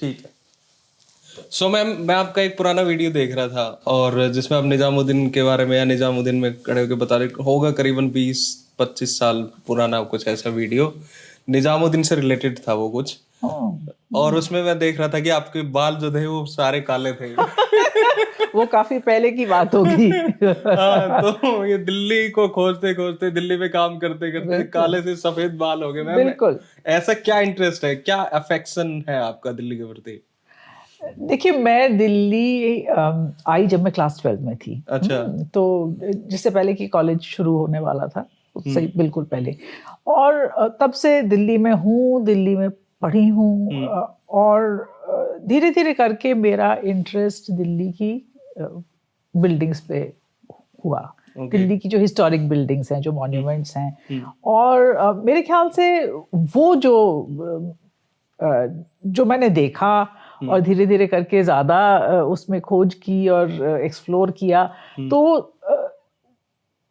ठीक है। So ma'am, मैं आपका एक पुराना वीडियो देख रहा था और जिसमें आप निजामुद्दीन के बारे में या निजामुद्दीन में खड़े होकर बता रहे होगा, करीबन 20-25 साल पुराना कुछ ऐसा वीडियो, निजामुद्दीन से रिलेटेड था वो कुछ। और उसमें मैं देख रहा था कि आपके बाल जो थे वो सारे काले थे। वो काफी पहले की बात होगी। हाँ, तो ये दिल्ली को खोजते खोजते, दिल्ली में काम करते करते बिल्कुल काले से सफेद बाल हो गए मैम। बिल्कुल। ऐसा क्या इंटरेस्ट है, क्या अफेक्शन है आपका दिल्ली के प्रति? देखिए, मैं दिल्ली आई जब मैं क्लास 12 में थी। अच्छा। तो जिससे पहले कि कॉलेज शुरू होने वाला था, उससे बिल्कुल पहले। और तब से दिल्ली में हूँ, दिल्ली में पढ़ी हूँ। और धीरे धीरे करके मेरा इंटरेस्ट दिल्ली की बिल्डिंग्स पे हुआ। दिल्ली की जो हिस्टोरिक बिल्डिंग्स हैं, जो मॉन्यूमेंट्स हैं। और मेरे ख्याल से वो जो मैंने देखा और धीरे धीरे करके ज़्यादा उसमें खोज की और एक्सप्लोर किया, तो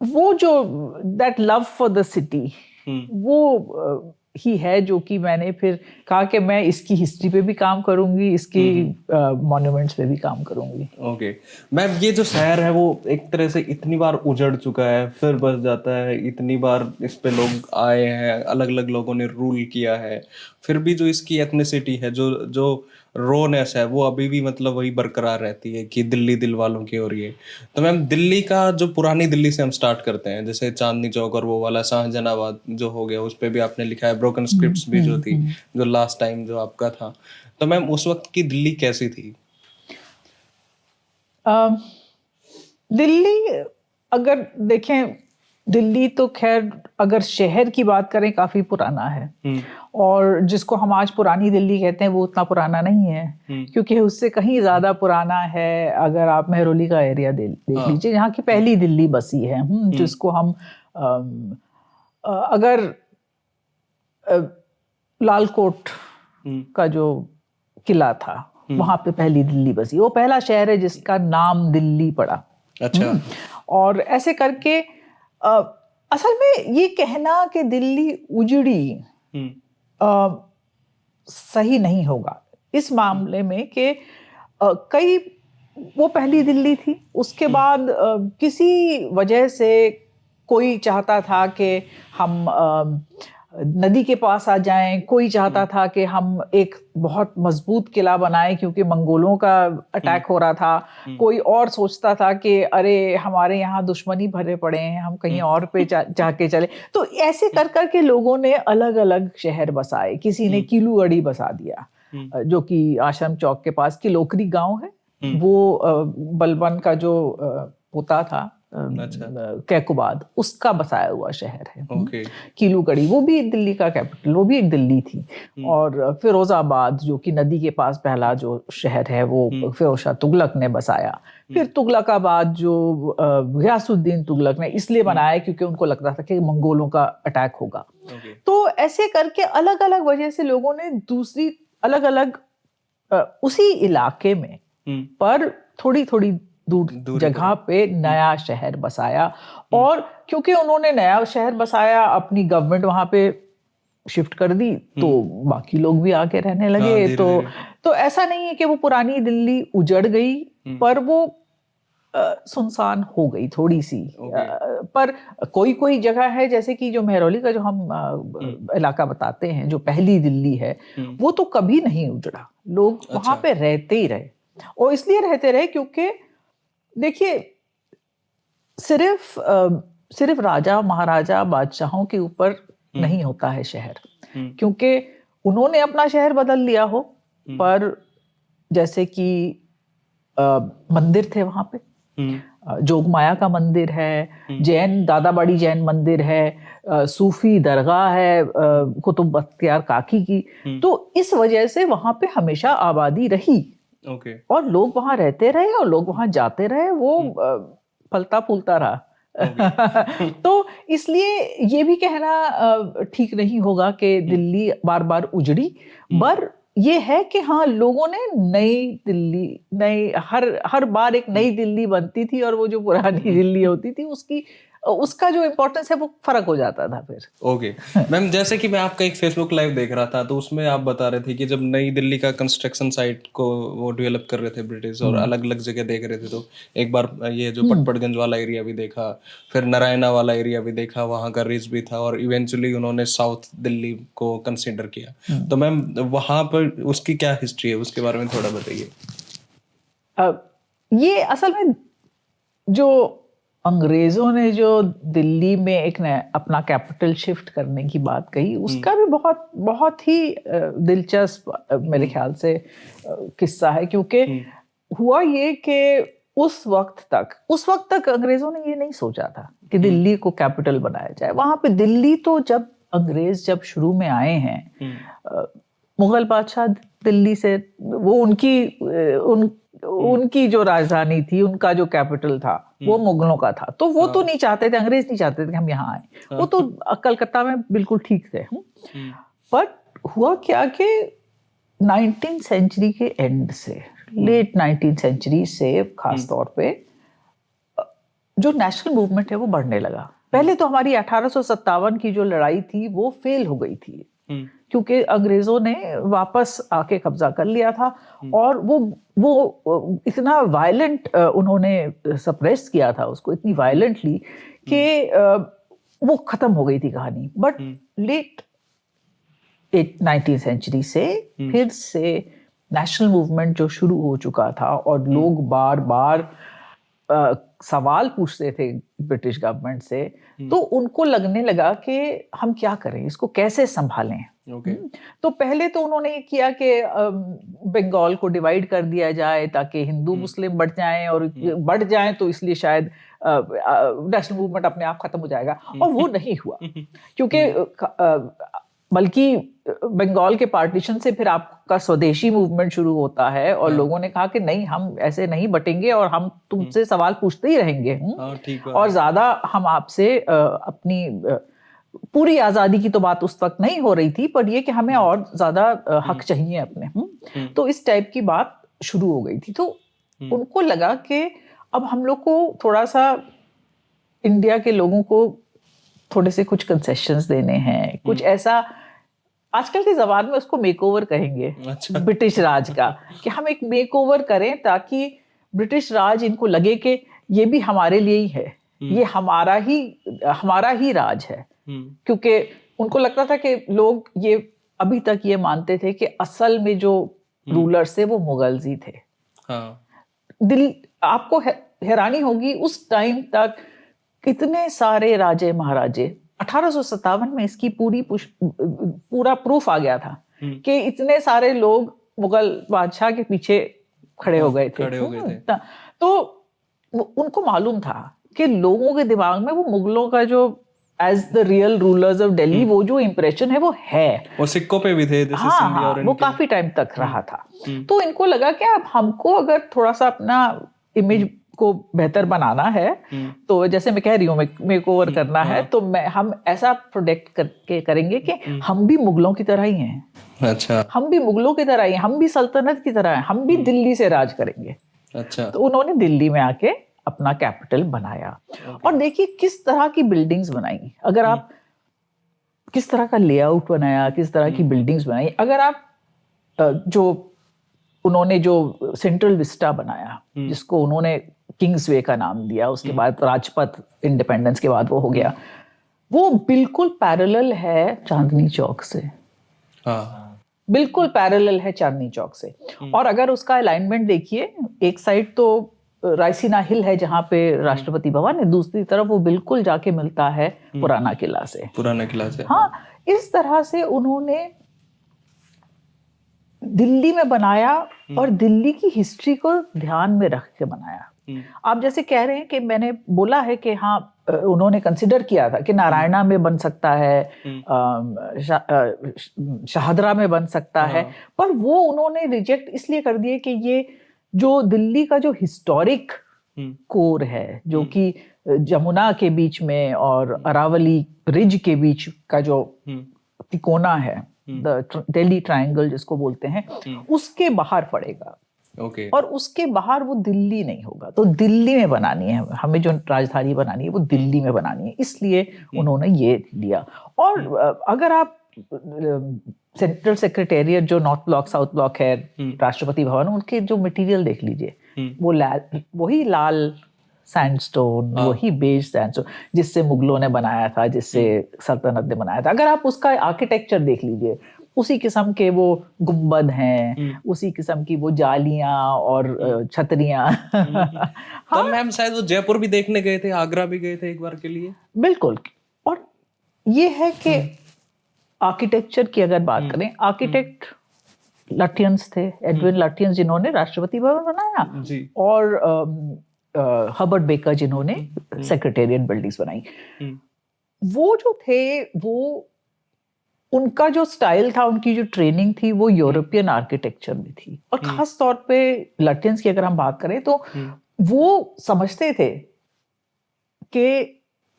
वो जो that love for the city, वो ही है जो कि मैंने फिर कहा कि मैं इसकी हिस्ट्री पे भी काम करूंगी, इसकी मॉन्यूमेंट्स पे भी काम करूंगी। ओके मैम, ये जो शहर है वो एक तरह से इतनी बार उजड़ चुका है, फिर बस जाता है, इतनी बार इस पे लोग आए हैं, अलग अलग लोगों ने रूल किया है, फिर भी जो इसकी एथनिसिटी है, जो जो रोनेस है, वो अभी भी मतलब वही बरकरार रहती है कि दिल्ली दिल वालों की हो रही है। तो मैम, दिल्ली का जो पुरानी दिल्ली से हम स्टार्ट करते हैं, जैसे चांदनी चौक और वो वाला शाहजहानाबाद जो हो गया, उस पर भी आपने लिखा है, ब्रोकन स्क्रिप्ट्स भी जो थी, जो लास्ट टाइम जो आपका था, तो मैम उस वक्त की दिल्ली कैसी थी? दिल्ली, अगर देखें, दिल्ली तो खैर अगर शहर की बात करें काफी पुराना है। और जिसको हम आज पुरानी दिल्ली कहते हैं वो उतना पुराना नहीं है, क्योंकि उससे कहीं ज्यादा पुराना है। अगर आप मेहरौली का एरिया देख लीजिए, यहाँ की पहली दिल्ली बसी है। जिसको हम अगर लाल कोट का जो किला था, वहां पे पहली दिल्ली बसी। वो पहला शहर है जिसका नाम दिल्ली पड़ा। अच्छा। और ऐसे करके असल में ये कहना कि दिल्ली उजड़ी सही नहीं होगा इस मामले में कि कई, वो पहली दिल्ली थी। उसके बाद किसी वजह से कोई चाहता था कि हम नदी के पास आ जाएं, कोई चाहता था कि हम एक बहुत मजबूत किला बनाएं क्योंकि मंगोलों का अटैक हो रहा था, कोई और सोचता था कि अरे हमारे यहाँ दुश्मनी भरे पड़े हैं, हम कहीं और पे जाके चले। तो ऐसे कर कर के लोगों ने अलग अलग शहर बसाए। किसी ने किलूगढ़ी बसा दिया, जो कि आश्रम चौक के पास की लोकरी गांव है। वो बलबन का जो पोता था, कैकुबाद, उसका बसाया हुआ शहर है। किलूगढ़ी वो भी दिल्ली का कैपिटल, वो भी एक दिल्ली थी। और फिरोजाबाद जो कि नदी के पास पहला जो शहर है, वो फिरोज शाह तुगलक ने बसाया। फिर तुगलकाबाद जो गयासुद्दीन तुगलक ने इसलिए बनाया क्योंकि उनको लगता था कि मंगोलों का अटैक होगा। तो ऐसे करके अलग अलग वजह से लोगों ने दूसरी अलग अलग उसी इलाके में पर थोड़ी थोड़ी दूर जगह पे नया शहर बसाया। और क्योंकि उन्होंने नया शहर बसाया, अपनी गवर्नमेंट वहां पे शिफ्ट कर दी, तो बाकी लोग भी आके रहने लगे। तो ऐसा नहीं है कि वो पुरानी दिल्ली उजड़ गई, पर वो सुनसान हो गई थोड़ी सी। पर कोई कोई जगह है, जैसे कि जो मेहरौली का जो हम इलाका बताते हैं, जो पहली दिल्ली है, वो तो कभी नहीं उजड़ा। लोग वहां पे रहते ही रहे। और इसलिए रहते रहे क्योंकि देखिए, सिर्फ राजा महाराजा बादशाहों के ऊपर नहीं होता है शहर, क्योंकि उन्होंने अपना शहर बदल लिया हो। पर जैसे कि मंदिर थे वहां पे, जोगमाया का मंदिर है, जैन दादाबाड़ी जैन मंदिर है, सूफी दरगाह है कुतुब बख्तियार काकी की। तो इस वजह से वहां पे हमेशा आबादी रही। और लोग वहां रहते रहे और लोग वहां जाते रहे, वो फलता फूलता रहा। तो इसलिए ये भी कहना ठीक नहीं होगा कि दिल्ली बार बार उजड़ी। पर ये है कि हाँ, लोगों ने नई दिल्ली, हर बार एक नई दिल्ली बनती थी, और वो जो पुरानी दिल्ली होती थी उसकी उसका जो इम्पोर्टेंस है वो फर्क हो जाता था फिर। ओके मैम, जैसे कि मैं आपका एक फेसबुक लाइव देख रहा था, तो उसमें आप बता रहे थे कि जब नई दिल्ली का कंस्ट्रक्शन साइट को वो डेवलप कर रहे थे ब्रिटिश, और अलग अलग जगह देख रहे थे, तो एक बार ये जो पटपड़गंज वाला एरिया भी देखा, फिर नारायणा वाला एरिया भी देखा, वहाँ का रिज भी था, और इवेंचुअली उन्होंने साउथ दिल्ली को कंसिडर किया। तो मैम वहाँ पर उसकी क्या हिस्ट्री है, उसके बारे में थोड़ा बताइए। ये असल में जो अंग्रेजों ने जो दिल्ली में एक अपना कैपिटल शिफ्ट करने की बात कही, उसका भी बहुत बहुत ही दिलचस्प मेरे ख्याल से किस्सा है, क्योंकि हुआ ये कि उस वक्त तक अंग्रेजों ने ये नहीं सोचा था कि दिल्ली को कैपिटल बनाया जाए। वहां पे दिल्ली तो जब अंग्रेज शुरू में आए हैं, मुगल बादशाह दिल्ली से, वो उनकी जो राजधानी थी, उनका जो कैपिटल था वो मुगलों का था, तो वो तो नहीं चाहते थे, अंग्रेज नहीं चाहते थे कि हम यहाँ आए। वो तो कलकत्ता में बिल्कुल ठीक थे। बट हुआ क्या कि 19th सेंचुरी के एंड से, लेट 19th सेंचुरी से खास तौर पे जो नेशनल मूवमेंट है वो बढ़ने लगा। पहले तो हमारी 1857 की जो लड़ाई थी वो फेल हो गई थी, क्योंकि अंग्रेजों ने वापस आके कब्जा कर लिया था, और वो इतना वायलेंट उन्होंने सप्रेस किया था उसको, इतनी वायलेंटली कि वो खत्म हो गई थी कहानी। बट लेट 19th सेंचुरी से फिर से नेशनल मूवमेंट जो शुरू हो चुका था, और लोग बार बार सवाल पूछते थे ब्रिटिश गवर्नमेंट से, तो उनको लगने लगा कि हम क्या करें, इसको कैसे संभालें। तो पहले तो उन्होंने ये किया कि बंगाल को डिवाइड कर दिया जाए ताकि हिंदू मुस्लिम बढ़ जाएं, और बढ़ जाएं तो इसलिए शायद नेशनल मूवमेंट अपने आप खत्म हो जाएगा, और वो नहीं हुआ, क्योंकि बल्कि बंगाल के पार्टीशन से फिर आपका स्वदेशी मूवमेंट शुरू होता है, और लोगों ने कहा कि नहीं, हम ऐसे नहीं बटेंगे, और हम तुमसे सवाल पूछते ही रहेंगे, और ज्यादा हम आपसे अपनी पूरी आजादी की तो बात उस वक्त नहीं हो रही थी, पर ये कि हमें और ज्यादा हक चाहिए अपने। तो इस टाइप की बात शुरू हो गई थी। तो उनको लगा कि अब हम लोग को थोड़ा सा इंडिया के लोगों को थोड़े से कुछ कंसेशंस देने हैं, कुछ ऐसा, आजकल के जमाने में उसको मेकओवर कहेंगे, ब्रिटिश राज का, कि हम एक मेकओवर करें ताकि ब्रिटिश राज इनको लगे कि ये भी हमारे लिए ही है, ये हमारा ही राज है। क्योंकि उनको लगता था कि लोग ये अभी तक ये मानते थे कि असल में जो रूलर्स थे वो मुगल्स ही थे। आपको हैरानी होगी, उस टाइम तक कितने सारे राजे महाराजे, 1857 में इसकी पूरा प्रूफ आ गया था कि इतने सारे लोग मुगल बादशाह के पीछे खड़े हो गए थे। तो उनको मालूम था कि लोगों के दिमाग में वो मुगलों का जो as the real rulers of Delhi वो जो इंप्रेशन है वो है, और सिक्कों पे भी थे, हाँ, वो काफी टाइम तक रहा था। तो इनको लगा कि अब हमको अगर थोड़ा सा अपना इमेज को बेहतर बनाना है, तो जैसे मैं कह रही हूँ मेकओवर करना है, तो हम ऐसा प्रोटेक्ट करके करेंगे कि हम भी मुगलों की तरह ही हैं। अच्छा, हम भी मुगलों की तरह ही, हम भी सल्तनत की तरह हैं, हम भी दिल्ली से राज करेंगे। अच्छा, तो उन्होंने दिल्ली में आके अपना कैपिटल बनाया। और देखिए किस तरह की बिल्डिंग्स बनाई, अगर आप किस तरह का लेआउट बनाया, किस तरह की बिल्डिंग्स बनाई। अगर आप जो उन्होंने जो सेंट्रल विस्टा बनाया, जिसको उन्होंने किंग्स वे का नाम दिया, उसके बाद राजपथ इंडिपेंडेंस के बाद वो हो गया, वो बिल्कुल पैरेलल है चांदनी चौक से। बिल्कुल पैरेलल है चांदनी चौक से। और अगर उसका अलाइनमेंट देखिए, एक साइड तो रायसीना हिल है जहां पे राष्ट्रपति भवन है, दूसरी तरफ वो बिल्कुल जाके मिलता है पुराना किला से। हाँ, इस तरह से उन्होंने दिल्ली में बनाया, और दिल्ली की हिस्ट्री को ध्यान में रख के बनाया। आप जैसे कह रहे हैं कि मैंने बोला है कि हाँ, उन्होंने कंसिडर किया था कि नारायणा में बन सकता है, शाहदरा में बन सकता है, पर वो उन्होंने रिजेक्ट इसलिए कर दिए कि ये जो दिल्ली का जो हिस्टोरिक कोर है, जो कि जमुना के बीच में और अरावली रिज के बीच का जो तिकोना है, दिल्ली ट्रायंगल जिसको बोलते हैं, उसके बाहर पड़ेगा। ओके। और उसके बाहर वो दिल्ली नहीं होगा। तो दिल्ली में बनानी है हमें, जो राजधानी बनानी है वो दिल्ली में बनानी है, इसलिए उन्होंने ये लिया। और अगर आप सेंट्रल सेक्रेटेरिएट जो नॉर्थ ब्लॉक साउथ ब्लॉक है, राष्ट्रपति भवन, उनके जो मटेरियल देख लीजिए, वो वही लाल सैंडस्टोन, वही बेज सैंडस्टोन जिससे मुगलों ने बनाया था, जिससे सल्तनत ने बनाया था। अगर आप उसका आर्किटेक्चर देख लीजिए, उसी किस्म के वो गुंबद हैं, उसी किस्म की वो जालियां और छतरियां। तो मैम शायद वो जयपुर भी देखने गए थे, आगरा भी गए थे एक बार के लिए। बिल्कुल। और ये है कि आर्किटेक्चर की अगर बात करें, आर्किटेक्ट लटियंस थे, एडविन लटियंस जिन्होंने राष्ट्रपति भवन बनाया जी। और हर्बर्ट बेकर जिन्होंने सेक्रेटेरिएट बिल्डिंग्स बनाई। वो जो थे, वो उनका जो स्टाइल था, उनकी जो ट्रेनिंग थी, वो यूरोपियन आर्किटेक्चर में थी। और खास तौर पे लटियंस की अगर हम बात करें तो वो समझते थे कि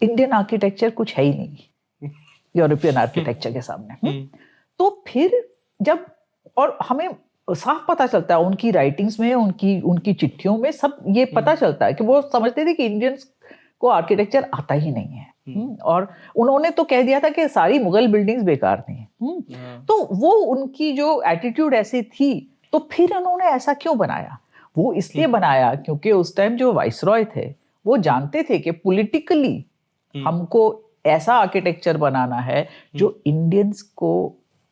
इंडियन आर्किटेक्चर कुछ है ही नहीं यूरोपियन आर्किटेक्चर के सामने। तो फिर जब, और हमें साफ पता चलता है उनकी राइटिंग्स में, उनकी चिट्ठियों में सब ये पता चलता है कि वो समझते थे कि इंडियंस को आर्किटेक्चर आता ही नहीं है। और उन्होंने तो कह दिया था कि सारी मुगल बिल्डिंग्स बेकार थी। तो वो उनकी जो एटीट्यूड ऐसी थी, तो फिर उन्होंने ऐसा क्यों बनाया? वो इसलिए बनाया क्योंकि उस टाइम जो वाइसरॉय थे वो जानते थे कि पॉलिटिकली हमको ऐसा आर्किटेक्चर बनाना है जो इंडियंस को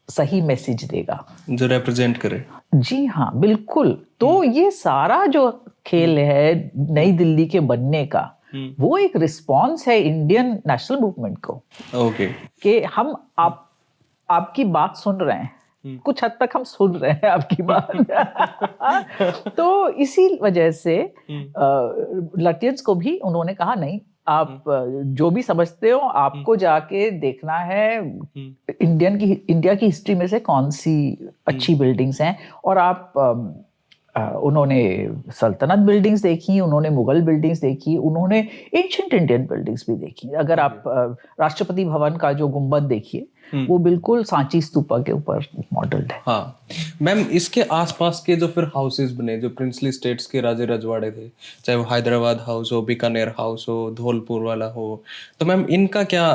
सही मैसेज देगा, जो रिप्रेजेंट करे। जी हाँ, बिल्कुल। तो ये सारा जो खेल है नई दिल्ली के बनने का, वो एक रिस्पॉन्स है इंडियन नेशनल मूवमेंट को। ओके। कि हम आपकी बात सुन रहे हैं, कुछ हद तक हम सुन रहे हैं आपकी बात। तो इसी वजह से लटियंस को भी उन्होंने कहा, नहीं, आप जो भी समझते हो, आपको जाके देखना है इंडिया की हिस्ट्री में से कौन सी अच्छी बिल्डिंग्स हैं। और आप उन्होंने सल्तनत बिल्डिंग्स देखी, उन्होंने मुगल बिल्डिंग्स देखी, उन्होंने एंशिएंट इंडियन बिल्डिंग्स भी देखी। अगर आप राष्ट्रपति भवन का जो गुंबद देखिए, वो बिल्कुल सांची स्तूपा के ऊपर मॉडल्ड है। हाँ मैम, इसके आसपास के जो फिर हाउसेस बने, जो प्रिंसली स्टेट्स के राजे रजवाड़े थे, चाहे वो हैदराबाद हाउस हो, बीकानेर हाउस हो, धौलपुर वाला हो, तो मैम इनका क्या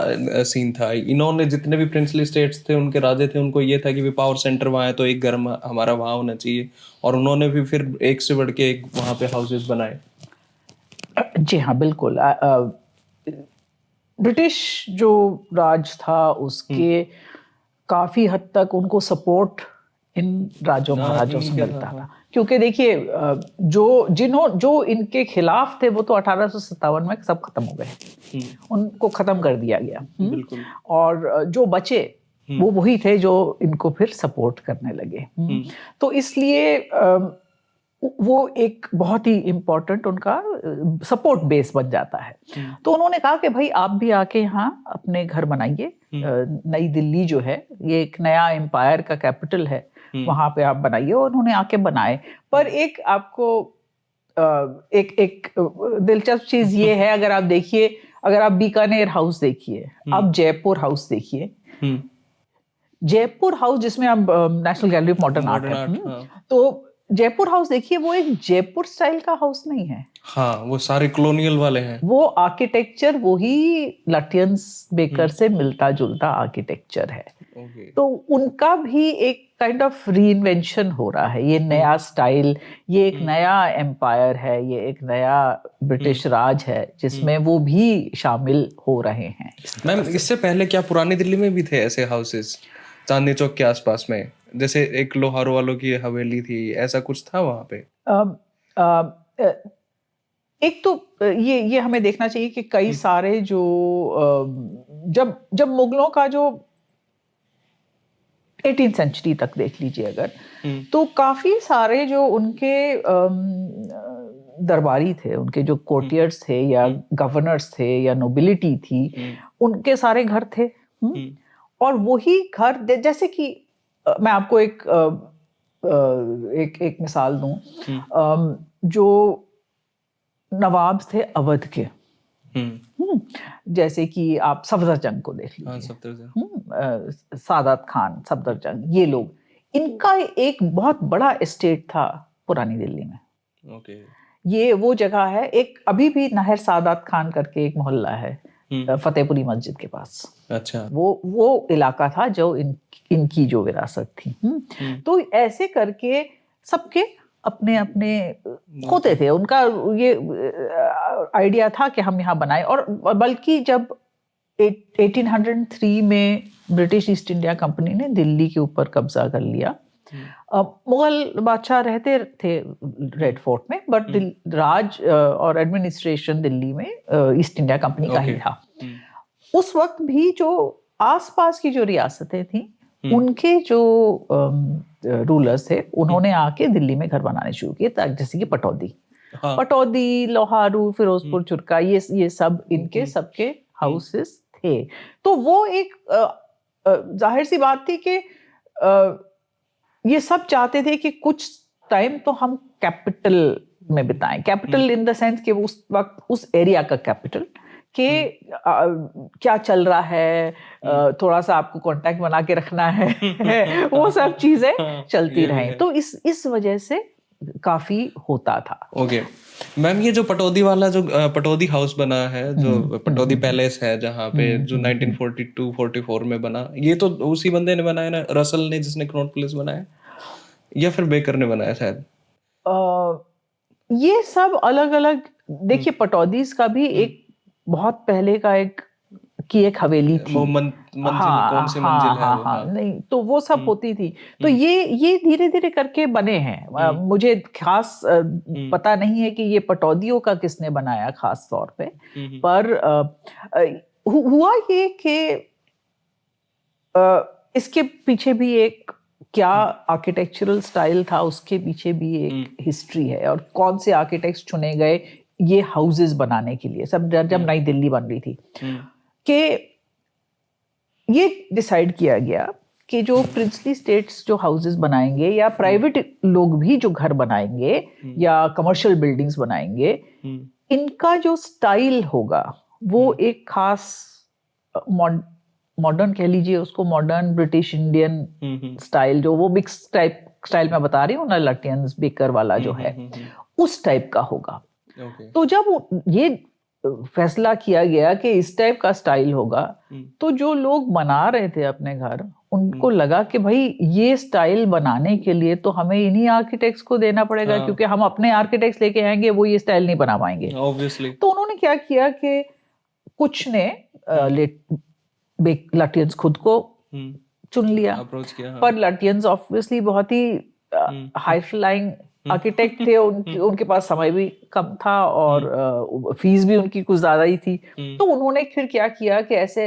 सीन था? इन्होंने जितने भी प्रिंसली स्टेट्स थे, उनके राजे थे, उनको ये था कि भी पावर सेंटर वहाँ है तो एक घर हमारा वहाँ होना चाहिए, और उन्होंने भी फिर एक से बढ़ के एक वहाँ पे हाउसेस बनाए। जी हाँ, बिल्कुल। ब्रिटिश जो राज था उसके काफी हद तक उनको सपोर्ट इन राजों महाराजों से मिलता था। क्योंकि देखिए, जो इनके खिलाफ थे वो तो 1857 में सब खत्म हो गए, उनको खत्म कर दिया गया। और जो बचे वो वही थे जो इनको फिर सपोर्ट करने लगे। तो इसलिए वो एक बहुत ही इम्पोर्टेंट उनका सपोर्ट बेस बन जाता है। तो उन्होंने कहा कि भाई आप भी आके यहाँ अपने घर बनाइए। नई दिल्ली जो है ये एक नया एम्पायर का कैपिटल है, वहां पे आप बनाइए। और उन्होंने आके बनाए। पर एक आपको एक दिलचस्प चीज ये है, अगर आप देखिए, अगर आप बीकानेर हाउस देखिए, आप जयपुर हाउस देखिए, जयपुर हाउस जिसमें अब national gallery of modern art है, तो जयपुर हाउस देखिए, वो एक जयपुर स्टाइल का हाउस नहीं है। हाँ, वो सारे कॉलोनियल वाले हैं। वो आर्किटेक्चर वही लटियंस बेकर से मिलता जुलता आर्किटेक्चर है। तो उनका भी एक काइंड ऑफ रीइन्वेंशन हो रहा है। ये नया स्टाइल, ये एक नया एम्पायर है, ये एक नया ब्रिटिश राज है जिसमें वो भी शामिल हो रहे हैं। मैम, इससे पहले क्या पुरानी दिल्ली में भी थे ऐसे हाउसेस, चांदनी चौक के आसपास में? जैसे एक लोहारों वालों की हवेली थी, ऐसा कुछ था वहां पे? एक तो ये हमें देखना चाहिए कि कई सारे जो जब मुगलों का जो 18th सेंचुरी तक देख लीजिए अगर, तो काफी सारे जो उनके दरबारी थे, उनके जो कोर्टियर्स थे या गवर्नर्स थे या नोबिलिटी थी, उनके सारे घर थे। और वही घर, जैसे कि मैं आपको एक मिसाल दूं, जो नवाब थे अवध के, जैसे कि आप सफदरजंग को देख लीजिए, सादात खान, सफदरजंग, ये लोग, इनका एक बहुत बड़ा एस्टेट था पुरानी दिल्ली में। ओके। ये वो जगह है, एक अभी भी नाहिर सादात खान करके एक मोहल्ला है फतेहपुरी मस्जिद के पास। अच्छा। वो इलाका था जो इनकी जो विरासत थी। तो ऐसे करके सबके अपने अपने होते थे, उनका ये आइडिया था कि हम यहाँ बनाए। और बल्कि जब 1803 में ब्रिटिश ईस्ट इंडिया कंपनी ने दिल्ली के ऊपर कब्जा कर लिया, मुगल बादशाह रहते थे रेड फोर्ट में, बट राज और एडमिनिस्ट्रेशन दिल्ली में ईस्ट इंडिया कंपनी का ही था। उस वक्त भी जो आसपास की जो रियासतें थी, उनके जो रूलर्स थे, उन्होंने आके दिल्ली में घर बनाने शुरू किए, जैसे कि पटौदी, पटौदी, लोहारू, फिरोजपुर, चुरका, ये सब इनके सबके हाउसेस थे। तो वो एक जाहिर सी बात थी कि ये सब चाहते थे कि कुछ टाइम तो हम कैपिटल में बिताएं। कैपिटल इन द सेंस कि उस वक्त उस एरिया का कैपिटल कि क्या चल रहा है, थोड़ा सा आपको कांटेक्ट बना के रखना है वो सब चीजें चलती रहें। तो इस वजह से काफी होता था। ओके मैम, ये जो पटौदी वाला जो पटौदी हाउस बना है, जो पटौदी पैलेस है जहाँ पे जो 1942-44 में बना, ये तो उसी बंदे ने बनाया ना, रसल ने, जिसने कनॉट प्लेस बनाया, या फिर बेकर ने बनाया शायद? ये सब अलग अलग। देखिए पटौदीज का भी एक बहुत पहले का एक हवेली थी। वो मंजिल कौन सी मंजिल है वो? हाँ। नहीं, तो वो सब होती थी। तो ये धीरे धीरे करके बने हैं। मुझे खास पता नहीं है कि ये पटौदियों का किसने बनाया खास तौर पे, पर हुआ ये कि इसके पीछे भी एक क्या आर्किटेक्चरल स्टाइल था, उसके पीछे भी एक हिस्ट्री है। और कौन से आर्किटेक्ट्स चुने गए ये हाउसेस बनाने के लिए, सब जब नई दिल्ली बन रही थी, कि ये डिसाइड किया गया कि जो प्रिंसली स्टेट्स जो हाउसेस बनाएंगे, या प्राइवेट लोग भी जो घर बनाएंगे या कमर्शियल बिल्डिंग्स बनाएंगे, इनका जो स्टाइल होगा वो एक खास मॉडर्न कह लीजिए उसको, मॉडर्न ब्रिटिश इंडियन स्टाइल, जो वो मिक्स टाइप स्टाइल मैं बता रही हूँ ना, लटियंस बेकर वाला जो है, उस टाइप का होगा। तो जब ये फैसला किया गया कि इस टाइप का स्टाइल होगा, तो जो लोग बना रहे थे अपने घर, उनको लगा कि भाई ये स्टाइल बनाने के लिए तो हमें इन्हीं आर्किटेक्ट्स को देना पड़ेगा, क्योंकि हम अपने आर्किटेक्ट्स लेके आएंगे वो ये स्टाइल नहीं बना पाएंगे ऑब्वियसली। तो उन्होंने क्या किया कि कुछ ने लटियंस खुद को चुन लिया, अप्रोच किया। पर लटियंस ऑब्वियसली बहुत ही हाई फ्लाइंग आर्किटेक्ट थे, उनके पास समय भी कम था और फीस भी उनकी कुछ ज्यादा ही थी। तो उन्होंने फिर क्या किया कि ऐसे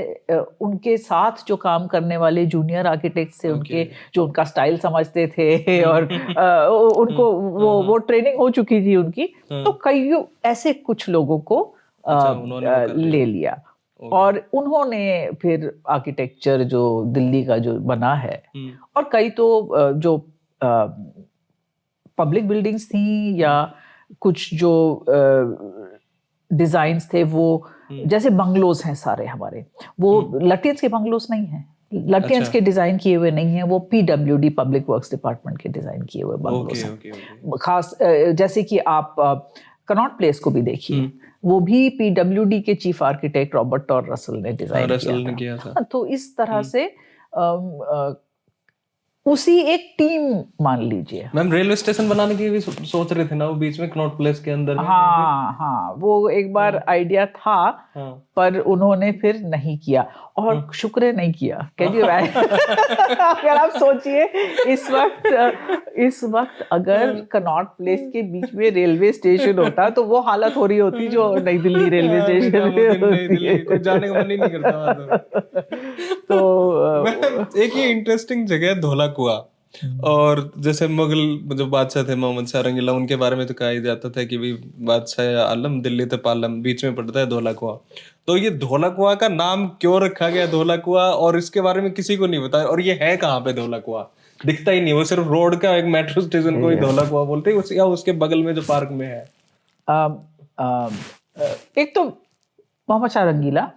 उनके साथ जो काम करने वाले जूनियर आर्किटेक्ट्स थे, उनके जो उनका स्टाइल समझते थे और उनको वो ट्रेनिंग हो चुकी थी उनकी, तो कई ऐसे कुछ लोगों को ले लिया। और उन्होंने फिर आर्किटेक्चर जो दिल्ली का जो बना है, और कई तो जो पब्लिक बिल्डिंग्स थी या कुछ जो डिजाइन्स थे, वो जैसे बंगलोज हैं सारे हमारे, वो लटियंस के बंगलोज नहीं हैं, लटियंस के डिजाइन किए हुए नहीं हैं, वो PWD पब्लिक वर्क्स डिपार्टमेंट के डिजाइन किए हुए बंगलोज हैं। खास जैसे कि आप कनॉट प्लेस को भी देखिए, वो भी PWD के चीफ आर्किटेक्ट रॉबर्ट और रसल ने डिजाइन किया था। तो इस तरह से उसी एक टीम मान लीजिए। मैम रेलवे स्टेशन बनाने की भी सोच रहे थे ना वो बीच में, कनॉट प्लेस के अंदर? हाँ, वो एक बार आइडिया था, पर उन्होंने फिर नहीं किया, और शुक्र है नहीं किया। अगर आप सोचिए इस वक्त अगर कनॉट प्लेस के बीच में रेलवे स्टेशन होता तो वो हालत हो रही होती जो नई दिल्ली रेलवे स्टेशन में जाने का मन ही नहीं करता। तो एक ये इंटरेस्टिंग जगह है धौला कुआं, और जैसे मुगल जो बादशाह थे मोहम्मद शाह रंगीला, उनके बारे में तो कहा ही जाता था कि भाई बादशाह आलम दिल्ली तो पालम, बीच में पड़ता है धौला कुआं। तो ये धौला कुआं का नाम क्यों रखा गया धौला कुआं, और इसके बारे में किसी को नहीं बताया, और ये है कहाँ पे धौला कुआं? दिखता ही नहीं, वो सिर्फ रोड का एक मेट्रो स्टेशन को ही धौला कुआं बोलते हैं, या उसके बगल में जो पार्क में है। एक तो मोहम्मद शाह रंगीला,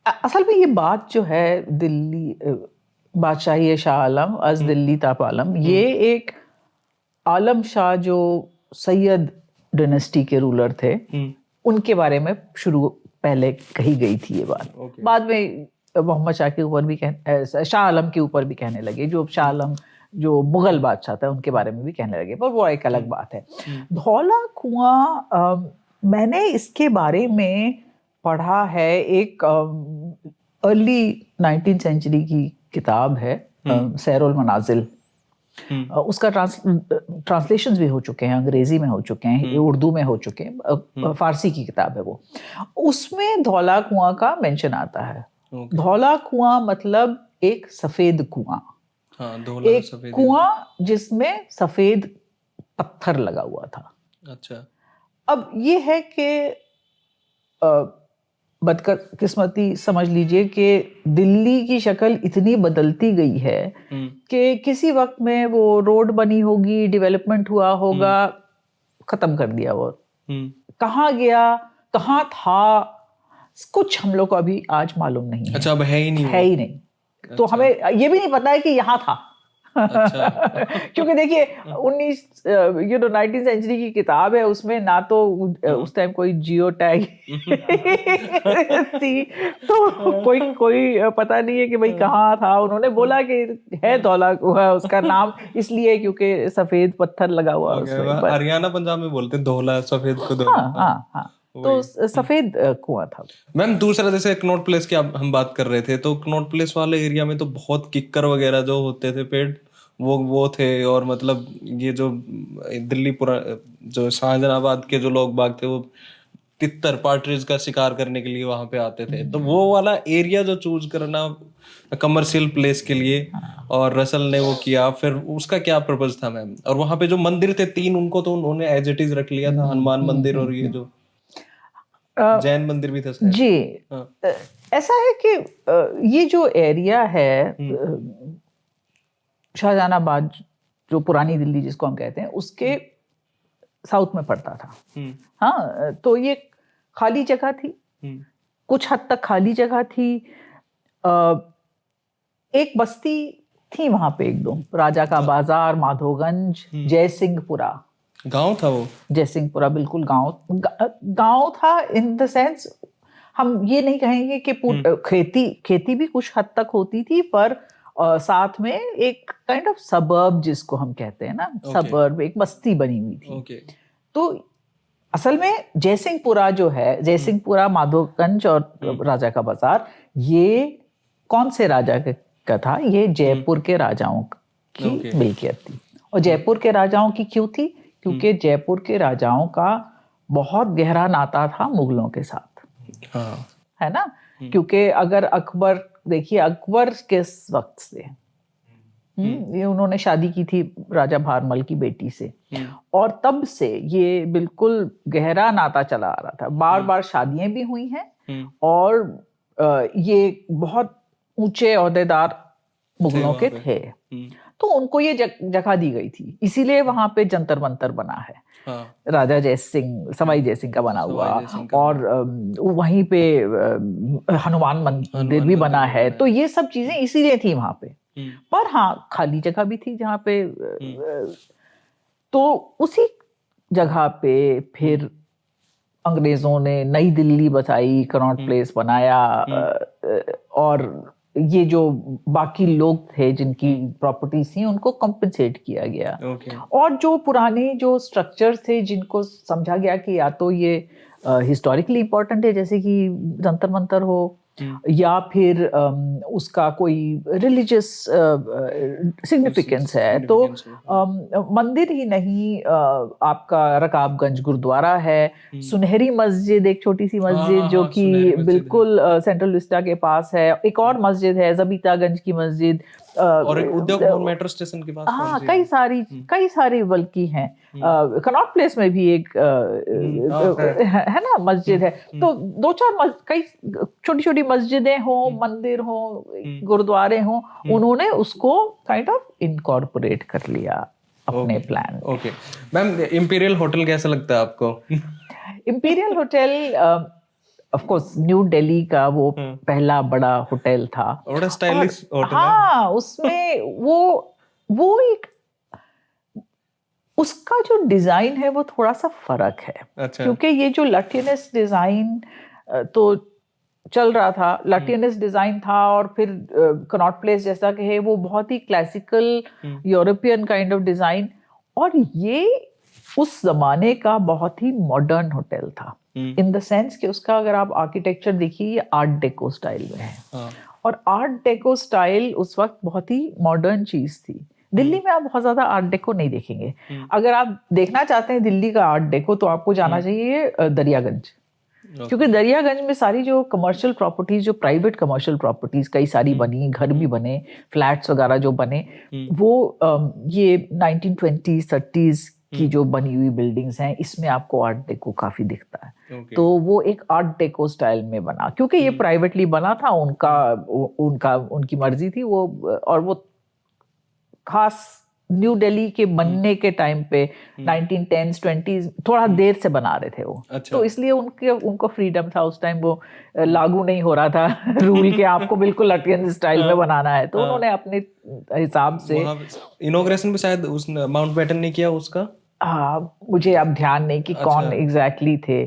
असल में ये बात जो है दिल्ली बादशाही शाह आलम अज दिल्ली ताप आलम, ये एक आलम शाह जो सैयद डायनेस्टी के रूलर थे, उनके बारे में पहले कही गई थी ये बात। बाद में मोहम्मद शाह के ऊपर भी शाह आलम के ऊपर भी कहने लगे, जो शाह आलम जो मुगल बादशाह था उनके बारे में भी कहने लगे, पर वो एक अलग बात है। धौला कुआं, मैंने इसके बारे में पढ़ा है, एक अर्ली 19th सेंचुरी की किताब है, सैरुल मनाजिल। उसका ट्रांसलेशंस भी हो चुके हैं, अंग्रेजी में हो चुके हैं, उर्दू में हो चुके हैं, फारसी की किताब है वो। उसमें धौला कुआं का मेंशन आता है। धौला कुआं मतलब एक सफेद कुआं, एक कुआं जिसमें सफेद पत्थर लगा हुआ था। अच्छा। अब ये है कि बदकिस्मती समझ लीजिए कि दिल्ली की शक्ल इतनी बदलती गई है कि किसी वक्त में वो रोड बनी होगी, डेवलपमेंट हुआ होगा, खत्म कर दिया वो। कहाँ गया, कहाँ था, कुछ हम लोग को अभी आज मालूम नहीं है। अच्छा, अब है ही नहीं, है ही नहीं। अच्छा। तो हमें ये भी नहीं पता है कि यहाँ था। अच्छा। क्योंकि देखिए 19th सेंचुरी की किताब है, उसमें ना तो उस टाइम कोई जियो टैग थी, तो कोई पता नहीं है कि भाई कहाँ था। उन्होंने बोला कि है धौला कुआं, उसका नाम इसलिए क्योंकि सफेद पत्थर लगा हुआ उसमें। हरियाणा पंजाब में बोलते हैं धौला, सफेद को धौला। हाँ, तो सफेद कुआं था। मैम दूसरा, जैसे कनॉट प्लेस की हम बात कर रहे थे, तो कनॉट प्लेस वाले एरिया में तो बहुत किक्कर वगैरह जो होते थे पेड़, वो थे। और मतलब ये जो दिल्ली जो शाहजहानाबाद के जो लोग बाग थे, वो तितर पार्ट्रिज का शिकार करने के लिए वहां पे आते थे। तो वो वाला एरिया जो चूज करना कमर्शियल प्लेस के लिए, और रसल ने वो किया, फिर उसका क्या पर्पज था मैम? और वहां पे जो मंदिर थे 3, उनको तो उन्होंने एज इट इज रख लिया था, हनुमान मंदिर और ये जो जैन मंदिर भी था शायद। जी। ऐसा है कि ये जो एरिया है शाहजहानाबाद, जो पुरानी दिल्ली जिसको हम कहते हैं, उसके साउथ में पड़ता था। हाँ, तो ये खाली जगह थी, कुछ हद तक खाली जगह थी। एक बस्ती थी वहां पे, एक दो, राजा का बाजार, माधोगंज, जयसिंहपुरा गांव था वो। जयसिंहपुरा बिल्कुल गांव था, इन द सेंस हम ये नहीं कहेंगे कि खेती भी कुछ हद तक होती थी, पर साथ में एक काइंड ऑफ सबर्ब जिसको हम कहते हैं ना, सबर्ब, एक बस्ती बनी हुई थी। तो असल में जयसिंहपुरा जो है, जयसिंहपुरा, माधोगंज और राजा का बाजार, ये कौन से राजा का था? ये जयपुर के राजाओं की मिल्कियत थी। और जयपुर के राजाओं की क्यों थी? क्योंकि जयपुर के राजाओं का बहुत गहरा नाता था मुगलों के साथ। हाँ। है ना? क्योंकि अगर अकबर, देखिए अकबर किस वक्त से, ये उन्होंने शादी की थी राजा भारमल की बेटी से, और तब से ये बिल्कुल गहरा नाता चला आ रहा था। बार बार शादियां भी हुई हैं, और ये बहुत ऊंचे ओहदेदार मुगलों के थे। तो उनको ये जगह दी गई थी, इसीलिए वहां पे जंतर मंतर बना है। हाँ। राजा जयसिंह, सवाई जयसिंह का बना हुआ, और वहीं पे हनुमान मंदिर भी बना है। तो ये सब चीजें इसीलिए थी वहां पे। पर हाँ, खाली जगह भी थी जहाँ पे, तो उसी जगह पे फिर अंग्रेजों ने नई दिल्ली बसाई, कनॉट प्लेस बनाया, और ये जो बाकी लोग थे जिनकी प्रॉपर्टीज थी उनको कॉम्पेंसेट किया गया। और जो पुराने जो स्ट्रक्चर थे जिनको समझा गया कि या तो ये हिस्टोरिकली इम्पोर्टेंट है, जैसे कि जंतर मंतर हो, या फिर उसका कोई रिलीजियस सिग्निफिकेंस है, तो मंदिर ही नहीं, आपका रकाबगंज गुरुद्वारा है, सुनहरी मस्जिद, एक छोटी सी मस्जिद जो कि बिल्कुल सेंट्रल विस्टा के पास है, एक और मस्जिद है जबीतागंज की मस्जिद, और एक उद्योग भवन मेट्रो स्टेशन के पास। हाँ, कई सारी बल्कि हैं। कनॉट प्लेस में भी एक है ना मस्जिद है। तो दो चार कई छोटी छोटी मस्जिदें हो, मंदिर हो, गुरुद्वारे हो, उन्होंने उसको काइंड ऑफ इनकॉर्पोरेट कर लिया अपने plan. Okay ma'am, imperial hotel कैसा लगता है आपको? Imperial hotel of course new Delhi का वो पहला बड़ा होटल था, बड़ा स्टाइलिश होटल है। हाँ, उसमें वो एक उसका जो डिजाइन है वो थोड़ा सा फर्क है। अच्छा। क्योंकि ये जो लटियनिस्ट डिजाइन तो चल रहा था, लटियनिस्ट डिजाइन था, और फिर कनॉट प्लेस जैसा कि है वो बहुत ही classical European kind of design, और ये उस जमाने का बहुत ही मॉडर्न होटल था इन द सेंस कि उसका अगर आप आर्किटेक्चर देखिए ये आर्ट डेको स्टाइल में है। हाँ। और आर्ट डेको स्टाइल उस वक्त बहुत ही मॉडर्न चीज थी। दिल्ली में आप बहुत ज्यादा आर्ट डेको नहीं देखेंगे। अगर आप देखना चाहते हैं दिल्ली का आर्ट डेको तो आपको जाना चाहिए दरियागंज, क्योंकि दरियागंज में सारी जो कमर्शियल प्रॉपर्टीज, जो प्राइवेट कमर्शियल प्रॉपर्टीज कई सारी बनी, घर भी बने, फ्लैट्स वगैरह जो बने, वो ये 1920s 30s की जो बनी हुई बिल्डिंग्स हैं, इसमें आपको आर्ट डेको काफी दिखता है। तो वो एक आर्ट डेको स्टाइल में बना, क्योंकि ये प्राइवेटली बना था, उनकी मर्जी थी वो, और वो खास न्यू दिल्ली के बनने के टाइम पे 1910s 20s थोड़ा देर से बना रहे थे वो। अच्छा। तो इसलिए उनको फ्रीडम था उस टाइम, वो लागू नहीं हो रहा था रूल के आपको बिल्कुल लटियन स्टाइल में बनाना है, तो उन्होंने अपने हिसाब से। इनॉग्रेशन भी शायद उस माउंटबेटन ने किया उसका। मुझे अब ध्यान नहीं कि कौन एग्जैक्टली थे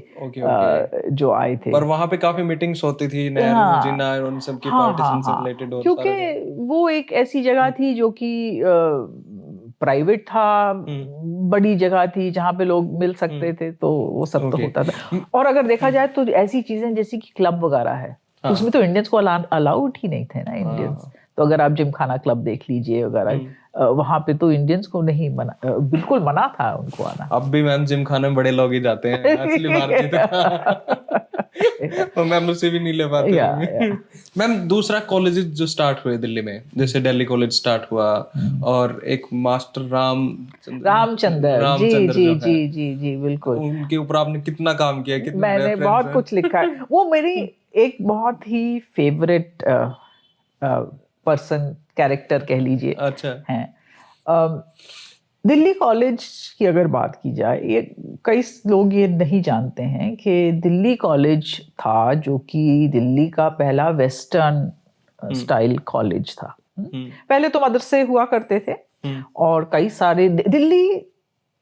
जो आए थे, पर वहां पे काफी मीटिंग्स होती थी, नेहरू जिन्ना और उन सब की पार्टीशन से रिलेटेड, और क्योंकि वो एक ऐसी जगह थी जो कि प्राइवेट था, बड़ी जगह थी जहाँ पे लोग मिल सकते थे, तो वो सब तो होता था। और अगर देखा जाए तो ऐसी चीजें जैसे कि क्लब वगैरह है, उसमें तो इंडियंस को अलाउड ही नहीं थे ना इंडियंस। तो अगर आप जिमखाना क्लब देख लीजिए वगैरह, वहां पे तो इंडियंस को नहीं बिल्कुल मना था उनको आना। अब भी मैम जिमखाने में बड़े लोग ही जाते हैं, असली भारतीय तो मैम उससे भी नहीं ले पाते होंगे। मैम दूसरा कॉलेज जो स्टार्ट हुए दिल्ली में, जैसे दिल्ली कॉलेज स्टार्ट हुआ, और एक मास्टर रामचंद्र जी बिल्कुल, उनके ऊपर आपने कितना काम किया, कितना मैंने बहुत कुछ लिखा है। वो मेरी एक बहुत ही फेवरेट पर्सन, कैरेक्टर कह लीजिए। अच्छा। हैं दिल्ली कॉलेज की अगर बात की जाए, ये कई लोग ये नहीं जानते हैं कि दिल्ली कॉलेज था जो कि दिल्ली का पहला वेस्टर्न स्टाइल कॉलेज था। पहले तो मदरसे हुआ करते थे, और कई सारे, Delhi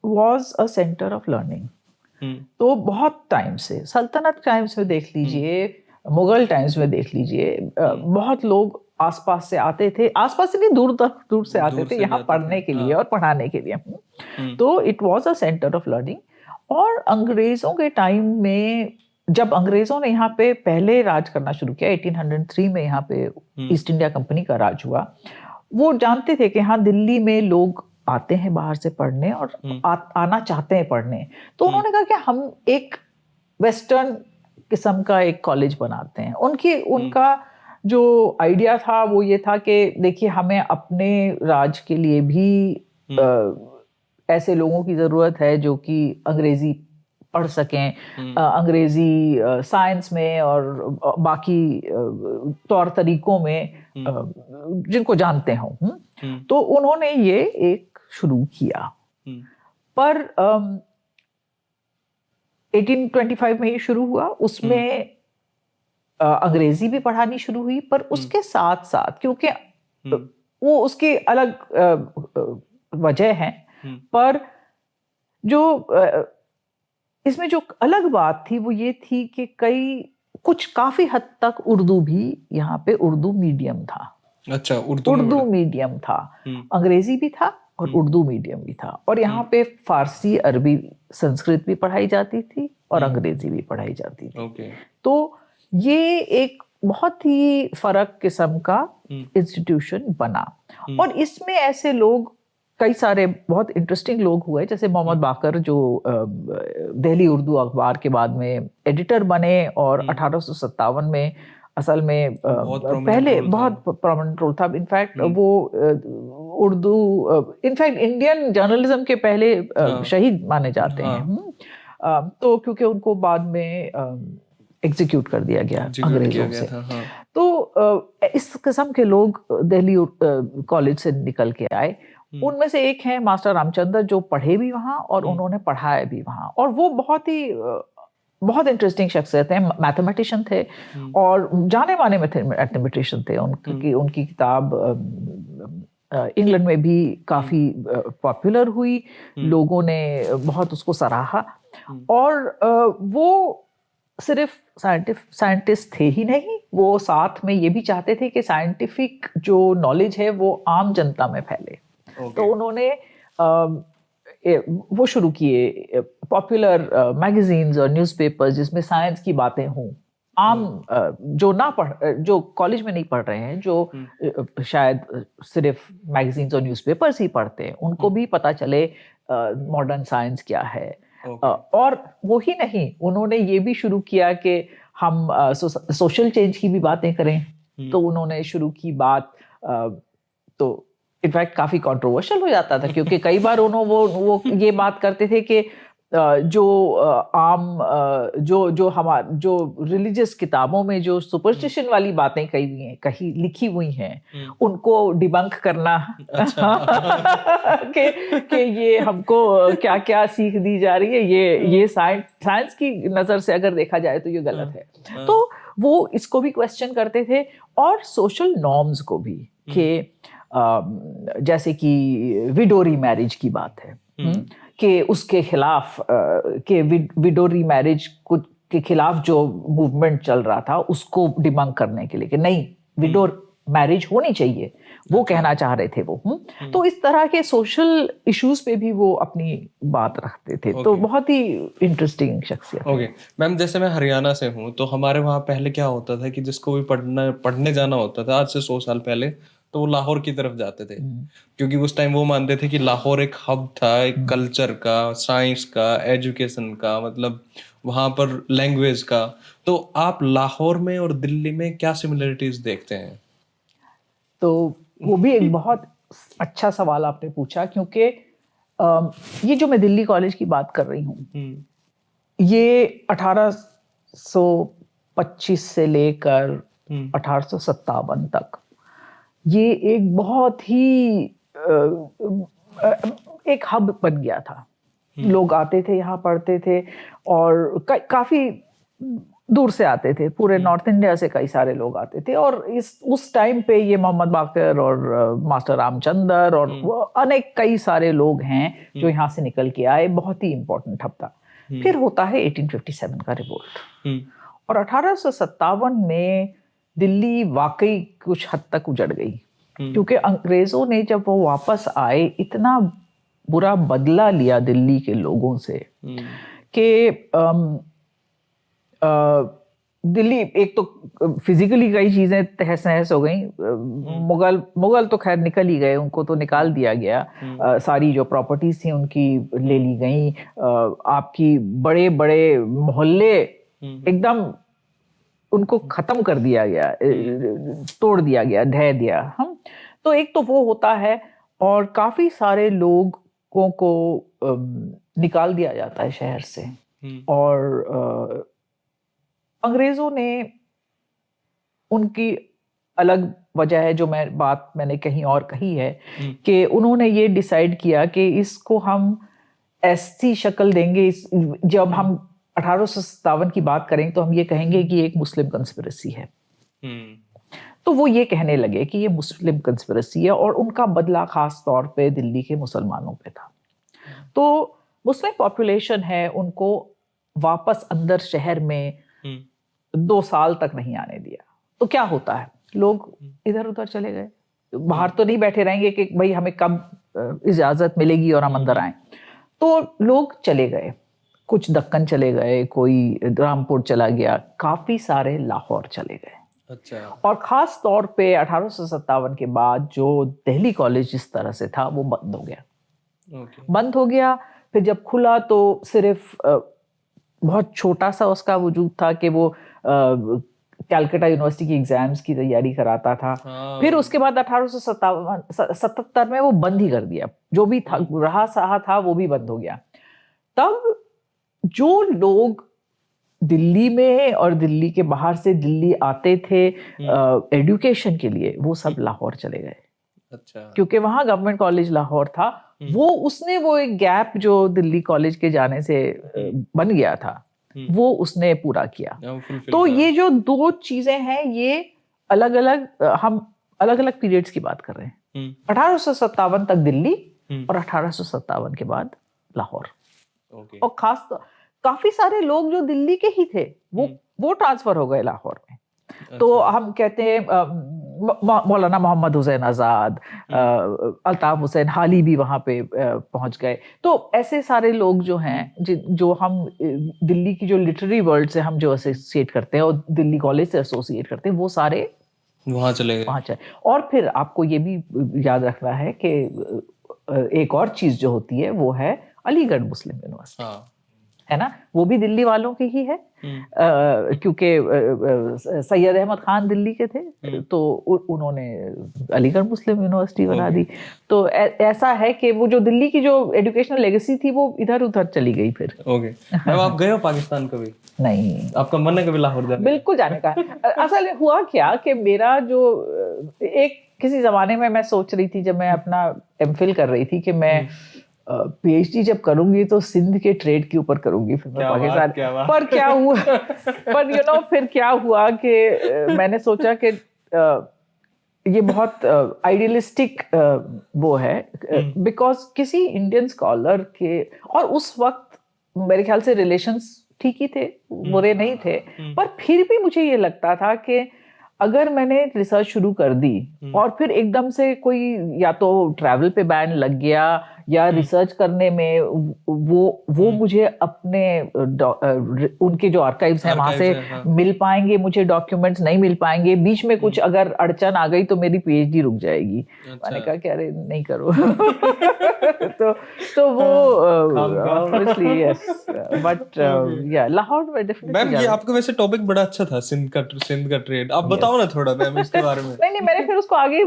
was a centre of learning. तो बहुत टाइम से, सल्तनत टाइम्स में देख लीजिए, मुगल टाइम्स में देख लीजिए, बहुत लोग आसपास से आते थे, आसपास से नहीं, दूर से आते थे यहाँ पढ़ने के लिए और पढ़ाने के लिए। तो it was a centre of learning. और अंग्रेजों के टाइम में, जब अंग्रेजों ने यहाँ पे पहले राज करना शुरू किया 1803 में, यहाँ पे ईस्ट इंडिया कंपनी का राज हुआ, वो जानते थे कि हाँ दिल्ली में लोग आते हैं बाहर से पढ़ने, और आना चाहते हैं पढ़ने। तो उन्होंने कहा कि हम एक वेस्टर्न किस्म का एक कॉलेज बनाते हैं। उनका जो आइडिया था वो ये था कि देखिए, हमें अपने राज के लिए भी ऐसे लोगों की जरूरत है जो कि अंग्रेजी पढ़ सकें, अंग्रेजी साइंस में और बाकी तौर तरीकों में जिनको जानते हो। तो उन्होंने ये एक शुरू किया, पर 1825 में ये शुरू हुआ। उसमें अंग्रेजी भी पढ़ानी शुरू हुई, पर उसके साथ साथ, क्योंकि वो उसकी अलग वजह है, पर जो इसमें जो अलग बात थी वो ये थी कि कुछ काफी हद तक उर्दू भी, यहाँ पे उर्दू मीडियम था। अच्छा, उर्दू मीडियम था, अंग्रेजी भी था और उर्दू मीडियम भी था। और यहाँ पे फारसी, अरबी, संस्कृत भी पढ़ाई जाती थी और अंग्रेजी भी पढ़ाई जाती थी। तो ये एक बहुत ही फर्क किस्म का इंस्टीट्यूशन बना। और इसमें ऐसे लोग, कई सारे बहुत इंटरेस्टिंग लोग हुए, जैसे मोहम्मद बाकर, जो दिल्ली उर्दू अखबार के बाद में एडिटर बने, और 1857 में असल में पहले बहुत प्रोमिनेंट रोल था। इनफैक्ट वो उर्दू, इनफैक्ट इंडियन जर्नलिज्म के पहले शहीद माने जाते हैं। तो क्योंकि उनको बाद में एग्जीक्यूट कर दिया गया अंग्रेजों से। तो इस किस्म के लोग दिल्ली कॉलेज से निकल के आए। उनमें से एक है मास्टर रामचंद्र, जो पढ़े भी वहाँ और उन्होंने पढ़ाया भी वहाँ, और वो बहुत इंटरेस्टिंग शख्सियत है, मैथमेटिशियन थे और जाने माने मैथमेटिशियन थे। उनकी किताब इंग्लैंड में भी काफी पॉपुलर हुई, लोगों ने बहुत उसको सराहा। और वो सिर्फ साइंटिस्ट थे ही नहीं, वो साथ में ये भी चाहते थे कि साइंटिफिक जो नॉलेज है वो आम जनता में फैले। तो उन्होंने वो शुरू किए पॉपुलर मैगजीन्स और न्यूज़पेपर्स जिसमें साइंस की बातें हों। आम जो कॉलेज में नहीं पढ़ रहे हैं, जो शायद सिर्फ मैगजीन्स और न्यूज़पेपर्स ही पढ़ते हैं, उनको भी पता चले मॉडर्न साइंस क्या है। और वो ही नहीं, उन्होंने ये भी शुरू किया कि हम सोशल चेंज की भी बातें करें। तो उन्होंने शुरू की बात, तो इनफैक्ट काफी कंट्रोवर्शियल हो जाता था, क्योंकि कई बार उन्होंने वो ये बात करते थे कि जो रिलीजियस किताबों में जो सुपरस्टिशन वाली बातें कही लिखी हुई हैं, उनको डिबंक करना कि ये हमको क्या क्या सीख दी जा रही है, ये साइंस की नजर से अगर देखा जाए तो ये गलत है। तो वो इसको भी क्वेश्चन करते थे, और सोशल नॉर्म्स को भी, कि जैसे कि विडोरी मैरिज की बात है, कि उसके खिलाफ कि विडोरी मैरिज के खिलाफ जो मूवमेंट चल रहा था उसको डिबंक करने के लिए कि नहीं, विडोर मैरिज होनी चाहिए, वो कहना चाह रहे थे वो। तो इस तरह के सोशल इश्यूज पे भी वो अपनी बात रखते थे। तो बहुत ही इंटरेस्टिंग शख्सियत। ओके मैम, जैसे मैं हरियाणा से हूँ, तो हमारे वहाँ पहले क्या होता था कि जिसको भी पढ़ने जाना होता था आज से 100 साल पहले, तो वो लाहौर की तरफ जाते थे, क्योंकि उस टाइम वो मानते थे कि लाहौर एक हब था, एक कल्चर का, साइंस का, एजुकेशन का, मतलब वहाँ पर लैंग्वेज का। तो आप लाहौर में और दिल्ली में क्या सिमिलरिटीज देखते हैं? तो वो भी एक बहुत अच्छा सवाल आपने पूछा, क्योंकि ये जो मैं दिल्ली कॉलेज की बात कर रही हूँ, ये 1825 से लेकर 1857 तक ये एक बहुत ही एक हब बन गया था। लोग आते थे, यहाँ पढ़ते थे, और काफी दूर से आते थे, पूरे नॉर्थ इंडिया से कई सारे लोग आते थे। और उस टाइम पे ये मोहम्मद बाकर और मास्टर रामचंद्र और वो अनेक कई सारे लोग हैं जो यहाँ से निकल के आए, बहुत ही इंपॉर्टेंट हब था। फिर होता है 1857 का रिवोल्ट, और 1857 में दिल्ली वाकई कुछ हद तक उजड़ गई, क्योंकि अंग्रेजों ने जब वो वापस आए इतना बुरा बदला लिया दिल्ली के लोगों से कि दिल्ली एक तो फिजिकली कई चीजें तहस नहस हो गई। मुगल तो खैर निकल ही गए, उनको तो निकाल दिया गया। सारी जो प्रॉपर्टीज थी उनकी ले ली गई। आपकी बड़े बड़े मोहल्ले एकदम उनको खत्म कर दिया गया, तोड़ दिया गया, ढह दिया हम। तो एक तो वो होता है, और काफी सारे लोगों को निकाल दिया जाता है शहर से। और अंग्रेजों ने, उनकी अलग वजह है, जो मैंने कहीं और कही है, कि उन्होंने ये डिसाइड किया कि इसको हम ऐसी शक्ल देंगे, जब हम 1857 की बात करें तो हम ये कहेंगे कि एक मुस्लिम कंस्पिरेसी है। तो वो ये कहने लगे कि ये मुस्लिम कंस्पिरेसी है, और उनका बदला खास तौर पे दिल्ली के मुसलमानों पे था। तो मुस्लिम पॉपुलेशन है, उनको वापस अंदर शहर में 2 साल तक नहीं आने दिया। तो क्या होता है, लोग इधर उधर चले गए, बाहर तो नहीं बैठे रहेंगे कि भाई हमें कब इजाजत मिलेगी और हम अंदर आए। तो लोग चले गए, कुछ दक्कन चले गए, कोई रामपुर चला गया, काफी सारे लाहौर चले गए। अच्छा। और खास तौर पे 1857 के बाद जो दिल्ली कॉलेज जिस तरह से था वो बंद हो गया। बंद हो गया। फिर जब खुला तो सिर्फ बहुत छोटा सा उसका वजूद था कि वो कैलकाटा यूनिवर्सिटी की एग्जाम्स की तैयारी कराता था। फिर उसके बाद 1877 में वो बंद ही कर दिया, जो भी था रहा सहा था वो भी बंद हो गया। तब जो लोग दिल्ली में और दिल्ली के बाहर से दिल्ली आते थे एजुकेशन के लिए, वो सब लाहौर चले गए। अच्छा। क्योंकि वहां गवर्नमेंट कॉलेज लाहौर था, उसने वो एक गैप जो दिल्ली कॉलेज के जाने से बन गया था, वो उसने पूरा किया। तो ये जो 2 चीजें हैं, ये अलग अलग हम अलग अलग पीरियड्स की बात कर रहे हैं। 1857 तक दिल्ली और 1857 के बाद लाहौर। और खास तो काफी सारे लोग जो दिल्ली के ही थे वो ट्रांसफर हो गए लाहौर में। तो हम कहते हैं मौलाना मोहम्मद हुसैन आजाद, अल्ताफ हुसैन हाली भी वहां पे पहुंच गए। तो ऐसे सारे लोग जो हैं जो हम दिल्ली की जो लिटरेरी वर्ल्ड से हम जो एसोसिएट करते हैं और दिल्ली कॉलेज से एसोसिएट करते हैं, वो सारे वहां चले गए। और फिर आपको ये भी याद रखना है कि एक और चीज जो होती है वो है अलीगढ़ मुस्लिम यूनिवर्सिटी। है ना, वो भी दिल्ली वालों की ही है, क्योंकि सैयद अहमद खान दिल्ली के थे, तो उन्होंने अलीगढ़ मुस्लिम यूनिवर्सिटी बना दी। तो ऐसा है कि वो जो दिल्ली की जो एजुकेशनल लेगेसी थी वो इधर उधर चली गई फिर। मैम आप गए हो पाकिस्तान कभी? नहीं। आपका मन है कभी लाहौर जाने? बिल्कुल जाने का। असल में हुआ क्या कि मेरा जो एक किसी जमाने में मैं सोच रही थी, जब मैं अपना एमफिल कर रही थी, कि मैं पीएचडी जब करूंगी तो सिंध के ट्रेड के ऊपर करूंगी, फिर मैं पाकिस्तान। पर क्या हुआ पर फिर क्या हुआ कि मैंने सोचा कि ये बहुत आइडियलिस्टिक वो है, बिकॉज किसी इंडियन स्कॉलर के, और उस वक्त मेरे ख्याल से रिलेशंस ठीक ही थे, बुरे नहीं थे, पर फिर भी मुझे ये लगता था कि अगर मैंने रिसर्च शुरू कर दी और फिर एकदम से कोई या तो ट्रैवल पे बैन लग गया या रिसर्च करने में वो मुझे अपने उनके जो आर्काइव्स हैं वहां से मिल पाएंगे, मुझे डॉक्यूमेंट्स नहीं मिल पाएंगे, बीच में कुछ अगर अड़चन आ गई तो मेरी पीएचडी रुक जाएगी। मैंने कहा कि अरे नहीं करो। तो वो ऑब्वियसली यस, बट या लाहौर में डेफिनेटली। मैम ये आपका वैसे टॉपिक बड़ा अच्छा था, सिंध का ट्रेड। आप बताओ ना थोड़ा मैम इसके बारे में। नहीं मैंने फिर उसको आगे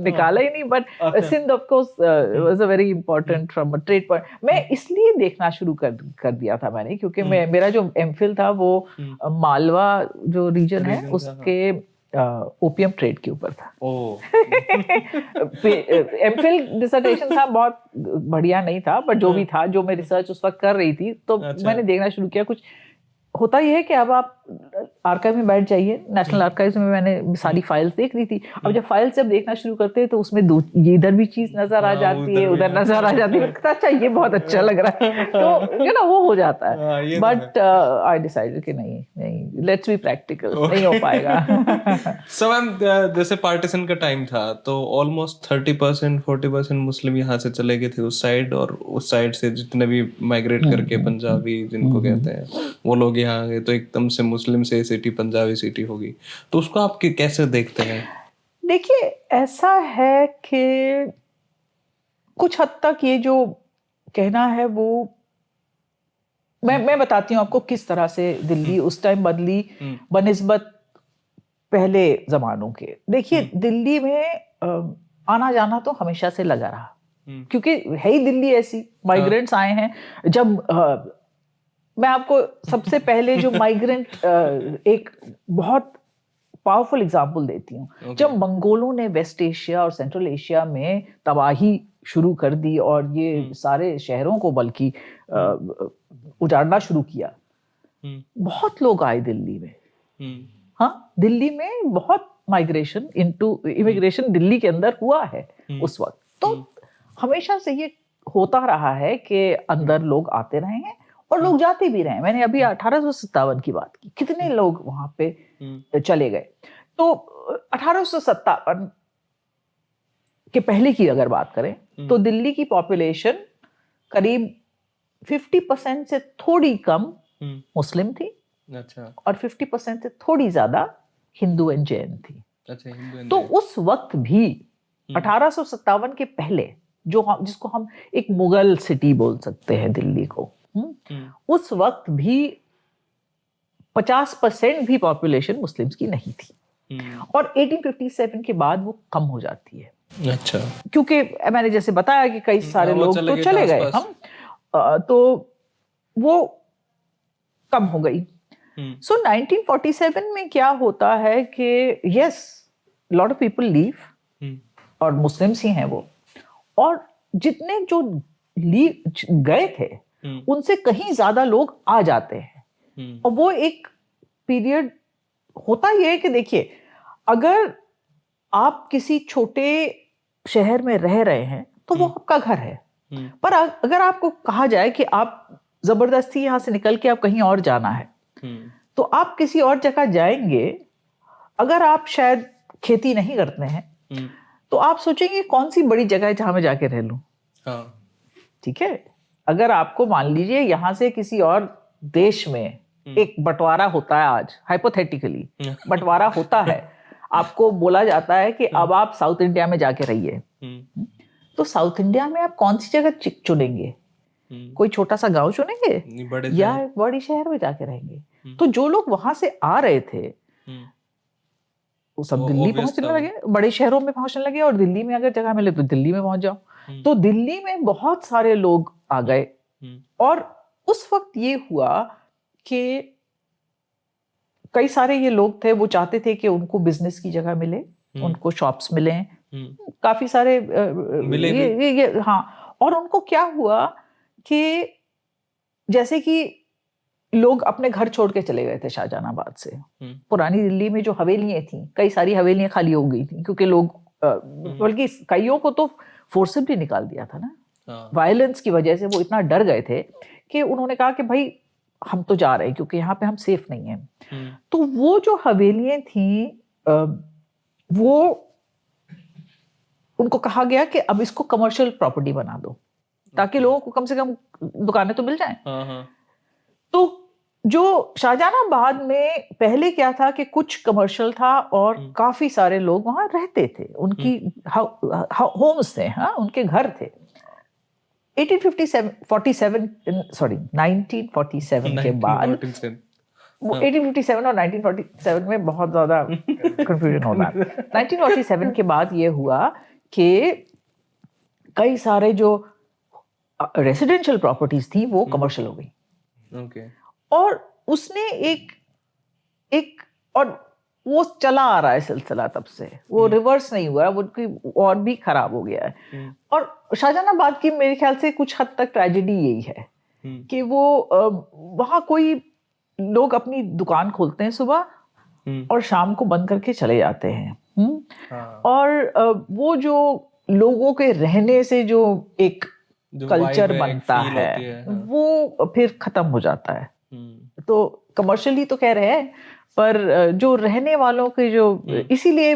निकाला ही नहीं, but Sindh of course was a very important from a trade point. मैं इसलिए देखना शुरू कर दिया था मैंने, क्योंकि मेरा जो एमफिल था वो मालवा जो रीजन है उसके ओपियम ट्रेड के ऊपर था। एमफिल डिसर्टेशन था, बहुत बढ़िया नहीं था, बट जो भी था, जो मैं रिसर्च उस वक्त कर रही थी, तो मैंने देखना शुरू किया। कुछ होता यह है कि अब आप आर्काइव में बैठ जाइए, नेशनल आर्काइव्स में मैंने सारी फाइल्स देख रही थी। अब जब फाइल्स जब देखना शुरू करते हैं तो उसमें ये इधर भी चीज नजर आ जाती है, उधर नजर आ जाती है, अच्छा ये बहुत अच्छा लग रहा है, तो वो हो जाता है। बट आई डिसाइडेड कि नहीं लेट्स बी प्रैक्टिकल, नहीं हो पाएगा। सो मैम जैसे पार्टीशन का टाइम था तो ऑलमोस्ट 30% 40% मुस्लिम यहाँ से चले गए थे उस साइड, और उस साइड से जितने भी माइग्रेट करके पंजाबी जिनको कहते हैं वो लोग यहाँ आ गए, तो एकदम से मुस्लिम से सिटी पंजाबी सिटी होगी। तो उसको आप कैसे देखते हैं? देखिए ऐसा है कि कुछ हद तक ये जो कहना है वो मैं बताती हूँ आपको किस तरह से दिल्ली उस टाइम बदली बनिस्बत पहले जमानों के। देखिए दिल्ली में आना जाना तो हमेशा से लगा रहा, क्योंकि है ही दिल्ली ऐसी, माइग्रेंट्स आए हैं। जब मैं आपको सबसे पहले जो माइग्रेंट एक बहुत पावरफुल एग्जाम्पल देती हूँ। जब मंगोलों ने वेस्ट एशिया और सेंट्रल एशिया में तबाही शुरू कर दी और ये सारे शहरों को बल्कि उजाड़ना शुरू किया, बहुत लोग आए दिल्ली में। हाँ, दिल्ली में बहुत माइग्रेशन इमिग्रेशन दिल्ली के अंदर हुआ है उस वक्त। तो हमेशा से ये होता रहा है कि अंदर लोग आते रहे हैं और लोग जाते भी रहे। मैंने अभी 1857 की बात की, कितने लोग वहां पे चले गए। तो 1857 के पहले की अगर बात करें तो दिल्ली की पॉपुलेशन करीब 50% से थोड़ी कम मुस्लिम थी। अच्छा। और 50% से थोड़ी ज्यादा हिंदू एंड जैन थी। अच्छा, हिंदू एंड तो उस वक्त भी 1857 के पहले जिसको हम एक मुगल सिटी बोल सकते हैं दिल्ली को, उस वक्त भी 50% भी पॉपुलेशन मुस्लिम्स की नहीं थी। और 1857 के बाद वो कम हो जाती है। अच्छा। क्योंकि मैंने जैसे बताया कि कई सारे लोग तो चले गए, हम तो वो कम हो गई। सो 1947 में क्या होता है कि yes, lot of people leave, और मुस्लिम्स ही हैं वो, और जितने जो गए थे उनसे कहीं ज्यादा लोग आ जाते हैं। और वो एक पीरियड होता ये है कि देखिए, अगर आप किसी छोटे शहर में रह रहे हैं तो वो आपका घर है, पर अगर आपको कहा जाए कि आप जबरदस्ती यहाँ से निकल के आप कहीं और जाना है, तो आप किसी और जगह जाएंगे। अगर आप शायद खेती नहीं करते हैं तो आप सोचेंगे कौन सी बड़ी जगह है जहां मैं जाके रह लूं। ठीक है, अगर आपको मान लीजिए यहाँ से किसी और देश में एक बंटवारा होता है, आज हाइपोथेटिकली बंटवारा होता है, आपको बोला जाता है कि अब आप साउथ इंडिया में जाके रहिए, तो साउथ इंडिया में आप कौन सी जगह चुनेंगे? कोई छोटा सा गांव चुनेंगे या बड़ी शहर में जाके रहेंगे? तो जो लोग वहां से आ रहे थे वो सब दिल्ली पहुंचने लगे, बड़े शहरों में पहुंचने लगे, और दिल्ली में अगर जगह मिले तो दिल्ली में पहुंच जाओ। तो दिल्ली में बहुत सारे लोग आ गए, और उस वक्त ये हुआ कि कई सारे ये लोग थे, वो चाहते थे कि उनको बिजनेस की जगह मिले, उनको शॉप्स मिले, काफी सारे मिले ये हाँ। और उनको क्या हुआ कि जैसे कि लोग अपने घर छोड़ के चले गए थे शाहजहानाबाद से। पुरानी दिल्ली में जो हवेलियां थी, कई सारी हवेलियां खाली हो गई थी, क्योंकि लोग बल्कि कईयों को तो फोर्सिबली निकाल दिया था ना, वायलेंस की वजह से वो इतना डर गए थे कि उन्होंने कहा कि भाई हम तो जा रहे हैं क्योंकि यहाँ पे हम सेफ नहीं हैं। तो वो जो हवेलियां थी वो उनको कहा गया कि अब इसको कमर्शियल प्रॉपर्टी बना दो, ताकि लोगों को कम से कम दुकानें तो मिल जाएं। तो जो शाहजहानाबाद में पहले क्या था कि कुछ कमर्शियल था और काफी सारे लोग वहां रहते थे, उनकी होम्स थे, हाँ, उनके घर थे। 1947 के बाद 1857 और 1947 में बहुत ज्यादा कंफ्यूजन होता है। 1947 के बाद ये हुआ कि कई सारे जो रेसिडेंशियल प्रॉपर्टीज थी वो कमर्शियल हो गई। और उसने एक और वो चला आ रहा है सिलसिला तब से, वो रिवर्स नहीं हुआ है, वो और भी खराब हो गया है। और शाहजहानाबाद की मेरे ख्याल से कुछ हद तक ट्रेजेडी यही है कि वो वहां कोई लोग अपनी दुकान खोलते हैं सुबह और शाम को बंद करके चले जाते हैं। और वो जो लोगों के रहने से जो एक कल्चर बनता है वो फिर खत्म हो जाता है। तो कमर्शियली तो कह रहे हैं, पर जो रहने वालों के जो, इसीलिए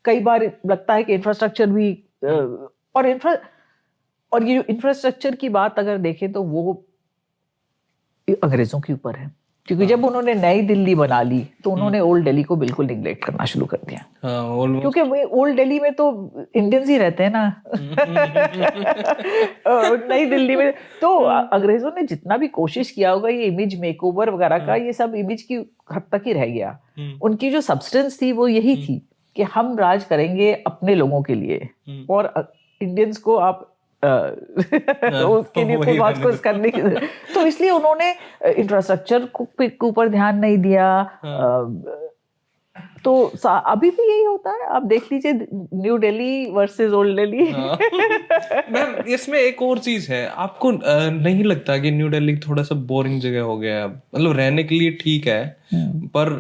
कई बार लगता है कि इंफ्रास्ट्रक्चर भी और ये इंफ्रास्ट्रक्चर की बात अगर देखें तो वो अंग्रेजों के ऊपर है, क्योंकि जब उन्होंने नई दिल्ली बना ली तो उन्होंने ओल्ड दिल्ली को बिल्कुल निगलेक्ट करना शुरू कर दिया। क्योंकि ओल्ड दिल्ली में तो इंडियंस ही रहते हैं ना। नई दिल्ली में तो अंग्रेजों ने जितना भी कोशिश किया होगा ये इमेज मेकओवर वगैरह का, ये सब इमेज की हद तक ही रह गया। उनकी जो सब्सटेंस थी वो यही थी कि हम राज करेंगे अपने लोगों के लिए, और इंडियंस को आप उसके लिए कोई बात कुछ करने की, तो इसलिए उन्होंने इंफ्रास्ट्रक्चर के ऊपर ध्यान नहीं दिया। तो अभी भी यही होता है, आप देख लीजिए new Delhi versus old Delhi. Ma'am इसमें एक और चीज है, आपको नहीं लगता कि न्यू दिल्ली थोड़ा सा बोरिंग जगह हो गया है? मतलब रहने के लिए ठीक है, पर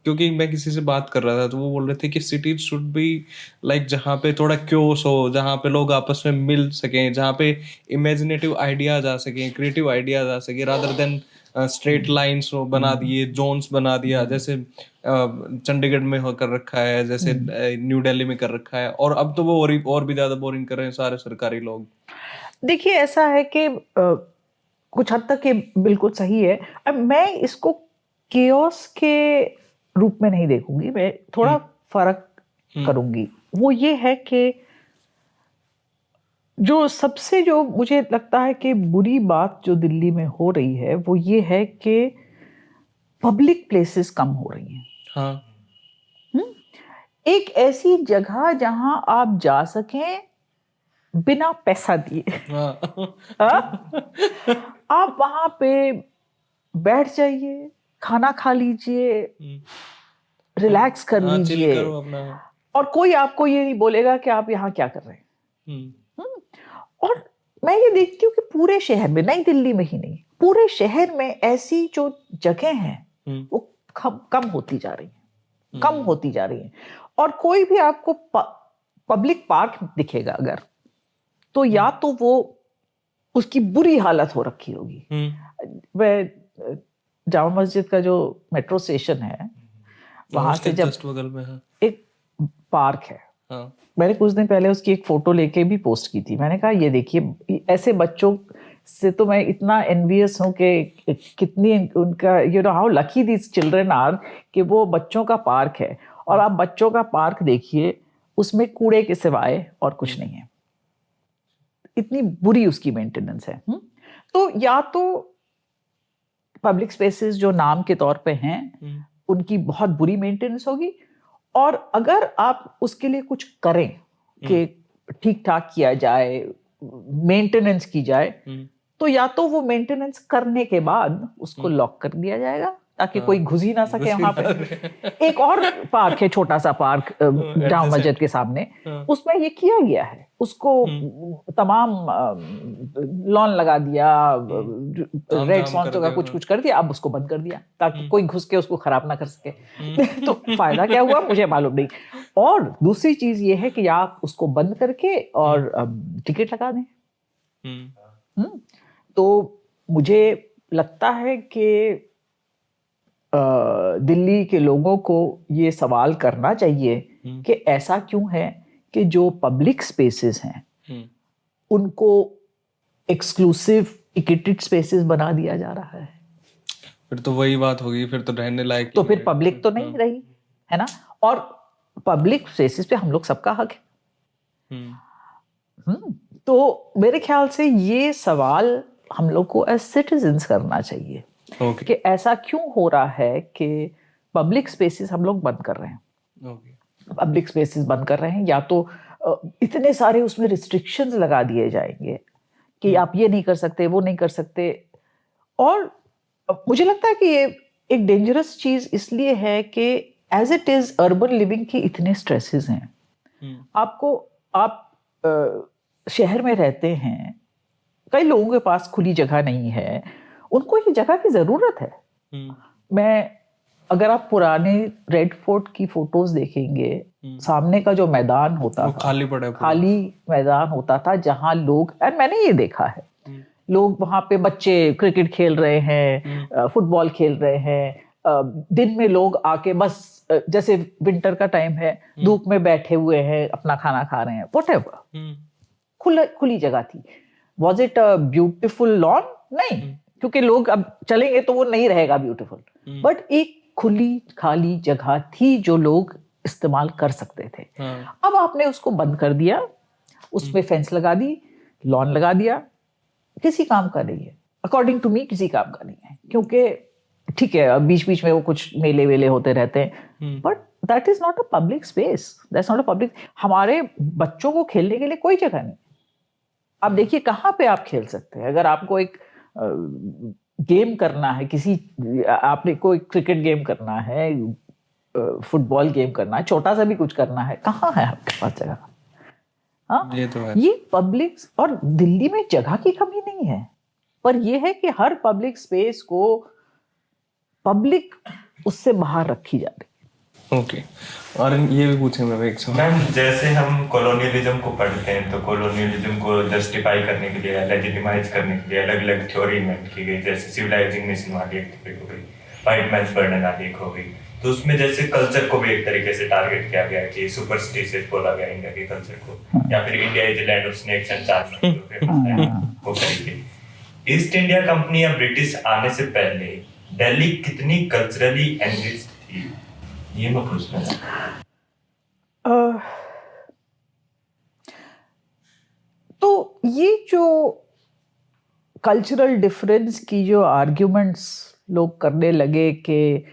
क्योंकि मैं किसी से बात कर रहा था तो वो बोल रहे थे कि सिटीज शुड बी लाइक जहाँ पे थोड़ा क्योस हो, जहाँ पे लोग आपस में मिल सकें, जहाँ पे इमेजिनेटिव आइडियाज आ सकें, क्रिएटिव आइडियाज आ सके, रादर देन स्ट्रेट लाइंस बना दिए, जोन्स बना दिया, जैसे चंडीगढ़ में होकर रखा है, जैसे न्यू दिल्ली में कर रखा है। और अब तो वो और भी ज्यादा बोरिंग कर रहे हैं सारे सरकारी लोग। देखिए ऐसा है कि कुछ हद तक ये बिल्कुल सही है। अब मैं इसको केओस के रूप में नहीं देखूंगी, मैं थोड़ा फर्क करूंगी। वो ये है कि जो सबसे जो मुझे लगता है कि बुरी बात जो दिल्ली में हो रही है वो ये है कि पब्लिक प्लेसेस कम हो रही हैं। हाँ। एक ऐसी जगह जहां आप जा सकें बिना पैसा दिए। आप वहां पे बैठ जाइए, खाना खा लीजिए, रिलैक्स कर लीजिए, और कोई आपको ये नहीं बोलेगा कि आप यहाँ क्या कर रहे हैं। और मैं ये देखती हूँ कि पूरे शहर में, नई दिल्ली में ही नहीं, पूरे शहर में ऐसी जो जगह हैं वो कम होती जा रही हैं, कम होती जा रही हैं। और कोई भी आपको पब्लिक पार्क दिखेगा अगर, तो या तो वो उसकी बुरी हालत हो रखी होगी। वह जामा मस्जिद का जो मेट्रो स्टेशन है, वहां उसके से जब जस्ट बगल में है। एक पार्क है, हाँ। मैंने कुछ दिन पहले उसकी एक फोटो लेके भी पोस्ट की थी। मैंने कहा ये देखिए, ऐसे बच्चों से तो मैं इतना एनवियस हूँ कि कितनी उनका how lucky these children are कि वो बच्चों का पार्क है। और आप बच्चों का पार्क देखिए, उसमें कूड़े के सिवाय और कुछ नहीं है, इतनी बुरी उसकी मेंटेनेंस है। तो या तो पब्लिक स्पेसेस जो नाम के तौर पे हैं उनकी बहुत बुरी मेंटेनेंस होगी, और अगर आप उसके लिए कुछ करें कि ठीक ठाक किया जाए, मेंटेनेंस की जाए, तो या तो वो मेंटेनेंस करने के बाद उसको लॉक कर दिया जाएगा ताकि कोई घुस ही ना सके वहां पे। एक और पार्क है, छोटा सा पार्क जामा मस्जिद के सामने, उसमें ये किया गया है, उसको तमाम लॉन लगा दिया, रेड सॉन्स का कुछ कुछ कर दिया, अब उसको बंद कर दिया ताकि कोई घुस के उसको खराब ना कर सके। तो फायदा क्या हुआ मुझे मालूम नहीं। और दूसरी चीज ये है कि आप उसको बंद करके और टिकट लगा दें। तो मुझे लगता है कि दिल्ली के लोगों को ये सवाल करना चाहिए कि ऐसा क्यों है कि जो पब्लिक स्पेसेस हैं उनको एक्सक्लूसिव टिकटेड स्पेसेस बना दिया जा रहा है। फिर तो वही बात होगी, फिर तो रहने लायक तो फिर पब्लिक तो नहीं रही, है ना। और पब्लिक स्पेसेस पे हम लोग सबका हक है। तो मेरे ख्याल से ये सवाल हम लोग को एज सिटीजन्स करना चाहिए कि ऐसा क्यों हो रहा है कि पब्लिक स्पेसेस हम लोग बंद कर रहे हैं। पब्लिक स्पेसेस बंद कर रहे हैं, या तो इतने सारे उसमें रिस्ट्रिक्शंस लगा दिए जाएंगे कि आप ये नहीं कर सकते, वो नहीं कर सकते। और मुझे लगता है कि ये एक डेंजरस चीज इसलिए है कि as it is urban living की इतने स्ट्रेसेस हैं। आप शहर में रहते हैं, कई लोगों के पास खुली जगह नहीं है, उनको ये जगह की जरूरत है। अगर आप पुराने रेड फोर्ट की फोटोज देखेंगे, सामने का जो मैदान होता था, खाली मैदान होता था जहां लोग, और मैंने ये देखा है, लोग वहां पे बच्चे क्रिकेट खेल रहे हैं, फुटबॉल खेल रहे हैं, दिन में लोग आके बस जैसे विंटर का टाइम है, धूप में बैठे हुए हैं, अपना खाना खा रहे हैं, व्हाटएवर। खुली जगह थी। Was it a beautiful lawn? नहीं, क्योंकि लोग अब चलेंगे तो वो नहीं रहेगा ब्यूटिफुल, बट एक खुली खाली जगह थी जो लोग इस्तेमाल कर सकते थे। अब आपने उसको बंद कर दिया, उसमें फेंस लगा दी, लॉन लगा दिया, किसी काम का नहीं है। अकॉर्डिंग टू मी किसी काम का नहीं है, क्योंकि ठीक है बीच बीच में वो कुछ मेले वेले होते रहते हैं, but that is not a public space, that's not a public. हमारे बच्चों को खेलने के लिए कोई जगह नहीं। आप देखिए कहाँ पे आप खेल सकते हैं। अगर आपको एक गेम करना है, आपने कोई क्रिकेट गेम करना है, फुटबॉल गेम करना है, छोटा सा भी कुछ करना है, कहाँ है आपके पास जगह? हाँ, ये तो है। ये पब्लिक, और दिल्ली में जगह की कमी नहीं है, पर यह है कि हर पब्लिक स्पेस को पब्लिक उससे बाहर रखी जा रही है। ओके, और ये भी पूछेंगे मैं एक सवाल। मैम, जैसे हम कॉलोनियलिज्म को पढ़ते हैं तो कॉलोनियलिज्म को जस्टिफाई करने के लिए, लेजिटिमाइज करने के लिए अलग अलग थ्योरी इन्वेंट की गई, जैसे सिविलाइजिंग नेशन वाली एक थ्योरी हो गई, व्हाइट मैन्स बर्डन वाली एक हो गई। तो उसमें जैसे कल्चर को भी एक तरीके से टारगेट किया गया कि सुपरस्टिशियस बोला गया इंडिया के कल्चर को, या फिर India is land of snakes and charmers वो करेंगे। ईस्ट इंडिया कंपनी या ब्रिटिश आने से पहले दिल्ली कितनी कल्चरली एनरिच्ड थी, ये मैं पूछना चाहता हूं। तो ये जो कल्चरल डिफरेंस की जो आर्ग्यूमेंट्स लोग करने लगे कि